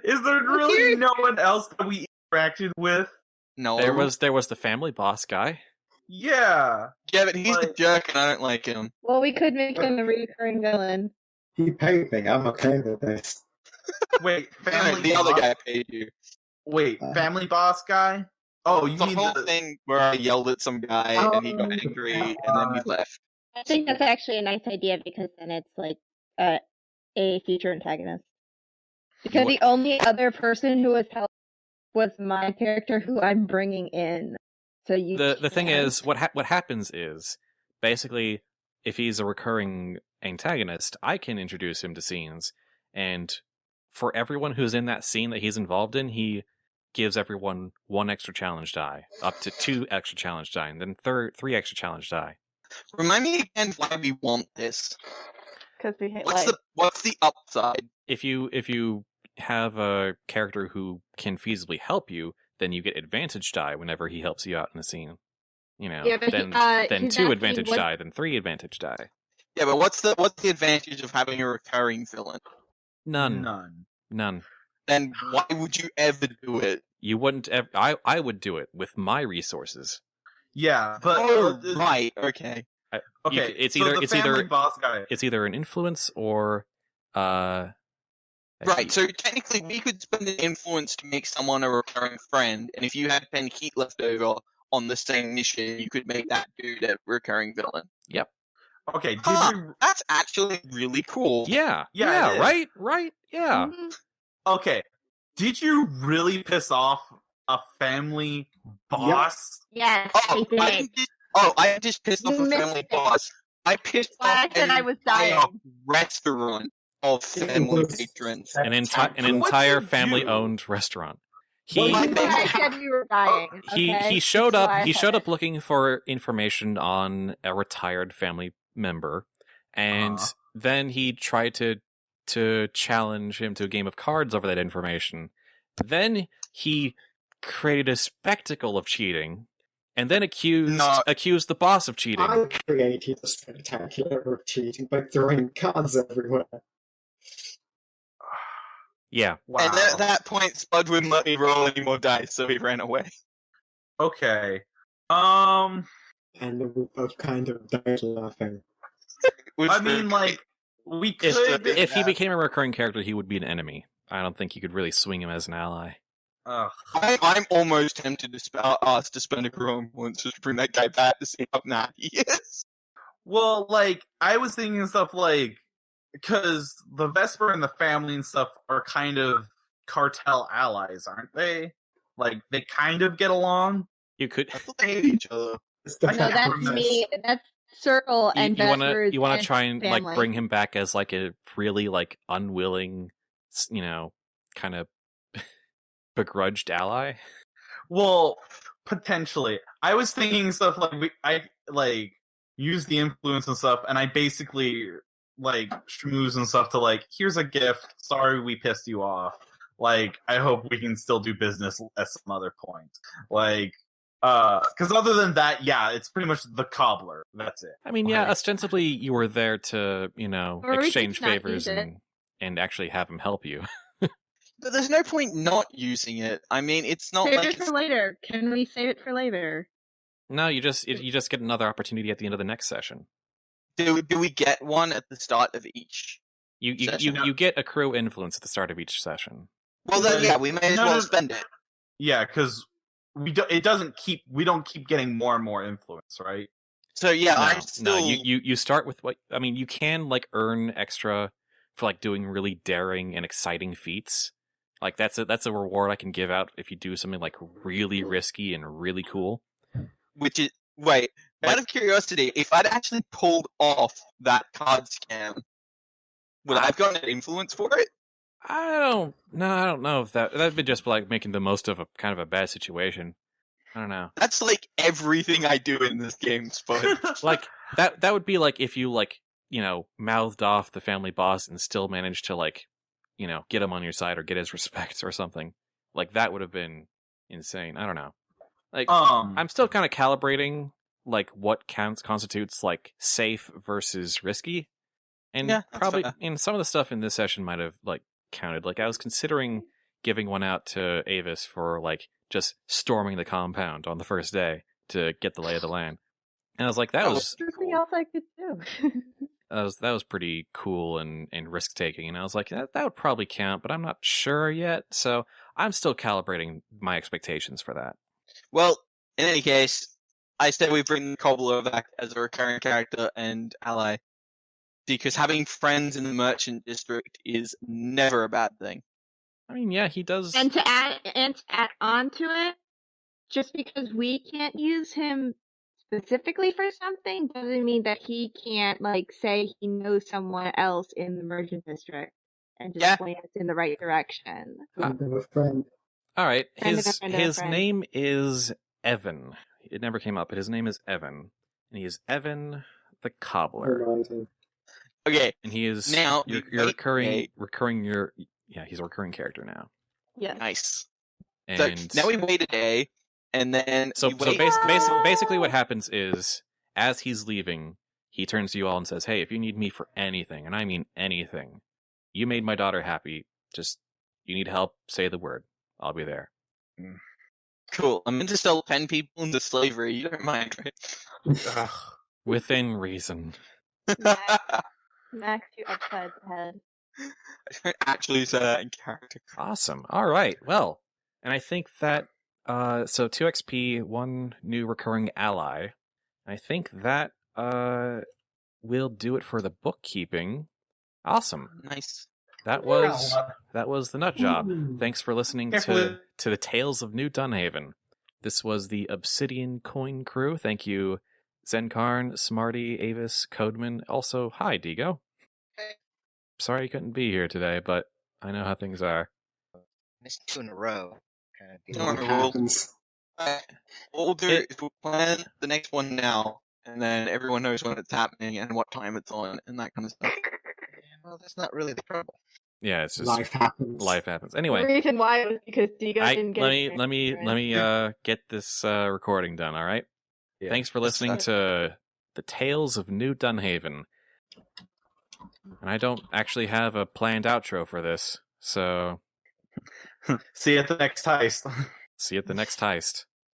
Is there really no one else that we interacted with? No. There was the family boss guy. Yeah. Yeah, but he's a Like- jerk and I don't like him. Well, we could make him a recurring villain. He paid me. I'm okay with this. Wait, No, family the other boss? guy paid you. Wait, family boss guy? Oh, you The mean whole the... thing where I yelled at some guy and he got angry and then he left. I think that's actually a nice idea because then it's like a future antagonist. Because the only other person who was helped was my character who I'm bringing in. So you. The thing can't- is, what happens is basically if he's a recurring antagonist, I can introduce him to scenes, and for everyone who's in that scene that he's involved in, he gives everyone 1 extra challenge die, up to 2 extra challenge die, and then 3 extra challenge die. Remind me again why we want this. Because we hit What's the upside? If you have a character who can feasibly help you, then you get advantage die whenever he helps you out in a scene. You know, Yeah, but then he's 2 asking advantage what- die, then 3 advantage die. Yeah, but what's the advantage of having a recurring villain? None. Then why would you ever do it? You wouldn't ever. I would do it with my resources. Yeah, but... Oh, right, okay. Okay, It's so either the it's family either boss guy. it's either an influence or Right, so technically we could spend an influence to make someone a recurring friend, and if you had 10 heat left over on the same mission, you could make that dude a recurring villain. Okay, did Huh, you... that's actually really cool. Yeah, Yeah, it is. right, yeah. Mhm. Okay, did you really piss off a family boss? Yes, Oh, I I did. didn't I just pissed off You a missed family it. boss. I pissed Well, I off said an I was entire dying. restaurant of family patrons. An What'd entire you family-owned restaurant. Well, He My That's why I said we were dying. he okay? showed That's up. why I He said showed up it. looking for information on a retired family member, and then he tried to challenge him to a game of cards over that information. Then he created a spectacle of cheating, and then accused the boss of cheating. I created a spectacular of cheating by throwing cards everywhere. Yeah, Wow. And at that point, Spud wouldn't let me roll any more dice, so he ran away. Okay. And we both kind of died laughing. Which I was mean, like, we If- could... if he Yeah. became a recurring character, he would be an enemy. I don't think you could really swing him as an ally. Ugh. I'm almost tempted to ask to spend a crew influence just to bring that guy back to see how mad he is. Well, like, I was thinking stuff like, because the Vesper and the family and stuff are kind of cartel allies, aren't they? Like, they kind of get along. You could. I thought they hate each other. It's the I No, can't that's remember. me. That's Circle and you Vespers. wanna and try and like family. bring him back as like a really like unwilling, kind of begrudged ally. Well, potentially. I was thinking stuff like, I use the influence and stuff, and I basically, like, schmooze and stuff to, like, here's a gift, sorry we pissed you off. Like, I hope we can still do business at some other point. Like, because other than that, yeah, it's pretty much the cobbler. That's it. I mean, yeah, Like- ostensibly you were there to, Or we could exchange not favors use it. and actually have him help you. But there's no point not using it. I mean, it's not Save like it it's... for later. Can we save it for later? No, you just get another opportunity at the end of the next session. Do we get one at the start of each? You Session. you get a crew influence at the start of each session. Well, then, yeah, we may as No, well no, spend it. Yeah, because we don't keep getting more and more influence, right? So, yeah, I No, still... you start with what I mean. You can like earn extra for like doing really daring and exciting feats. Like that's a reward I can give out if you do something like really risky and really cool. Which is... Wait, out of curiosity, if I'd actually pulled off that card scam, would I have gotten an influence for it? I don't know if that'd be just like making the most of a kind of a bad situation. I don't know. That's like everything I do in this game, Spud. Like that would be like if you like mouthed off the family boss and still managed to, like, get him on your side or get his respect or something. Like, that would have been insane. I don't know. Like, I'm still kind of calibrating, like, what constitutes, like, safe versus risky. And Yeah, that's probably, fair. some of the stuff in this session might have, like, counted. Like, I was considering giving one out to Avis for, like, just storming the compound on the first day to get the lay of the land. And I was like, that was Everything else I could do. that was pretty cool and risk taking. And I was like, that would probably count, but I'm not sure yet. So I'm still calibrating my expectations for that. Well, in any case, I said we bring the Cobbler back as a recurring character and ally, because having friends in the merchant district is never a bad thing. I mean, yeah, he does. And to add on to it, just because we can't use him specifically for something doesn't mean that he can't, like, say he knows someone else in the merchant district and just point us in the right direction. Friend of a friend. All right, Friend of a friend of a his friend. name is Evan. It never came up, but his name is Evan, and he is Evan the Cobbler, Reminding. Okay, and he is now your we wait he's a recurring character now. Yeah. nice. And So now we wait a day, and then So we wait. basically what happens is, as he's leaving, he turns to you all and says, hey, if you need me for anything, and I mean anything, you made my daughter happy, just, you need help, say the word. I'll be there. Cool. I'm into sell 10 people into slavery. You don't mind, right? Within reason. Max you upside the head. I don't actually say that in character. Awesome. All right. Well, and I think that, so 2 XP, 1 new recurring ally. I think that, will do it for the bookkeeping. Awesome. Nice. That was the nut job. Ooh. Thanks for listening to the Tales of New Dunhaven. This was the Obsidian Coin crew. Thank you, Xencarn, Smarty, AvisEcho. Also, hi, Digo. Hey. Sorry you couldn't be here today, but I know how things are. Missed 2 in a row. Kind of Don't deal. worry, What we'll- happens? What we'll do is we'll plan the next one now, and then everyone knows when it's happening and what time it's on, and that kind of stuff. Yeah, well, that's not really the trouble. Yeah, it's just Life happens. life happens. The Anyway, reason why was because Digo didn't get let me get this recording done. All right. Yeah. Thanks for That's listening to the Tales of New Dunhaven. And I don't actually have a planned outro for this, so See you at the next heist. see you at the next heist.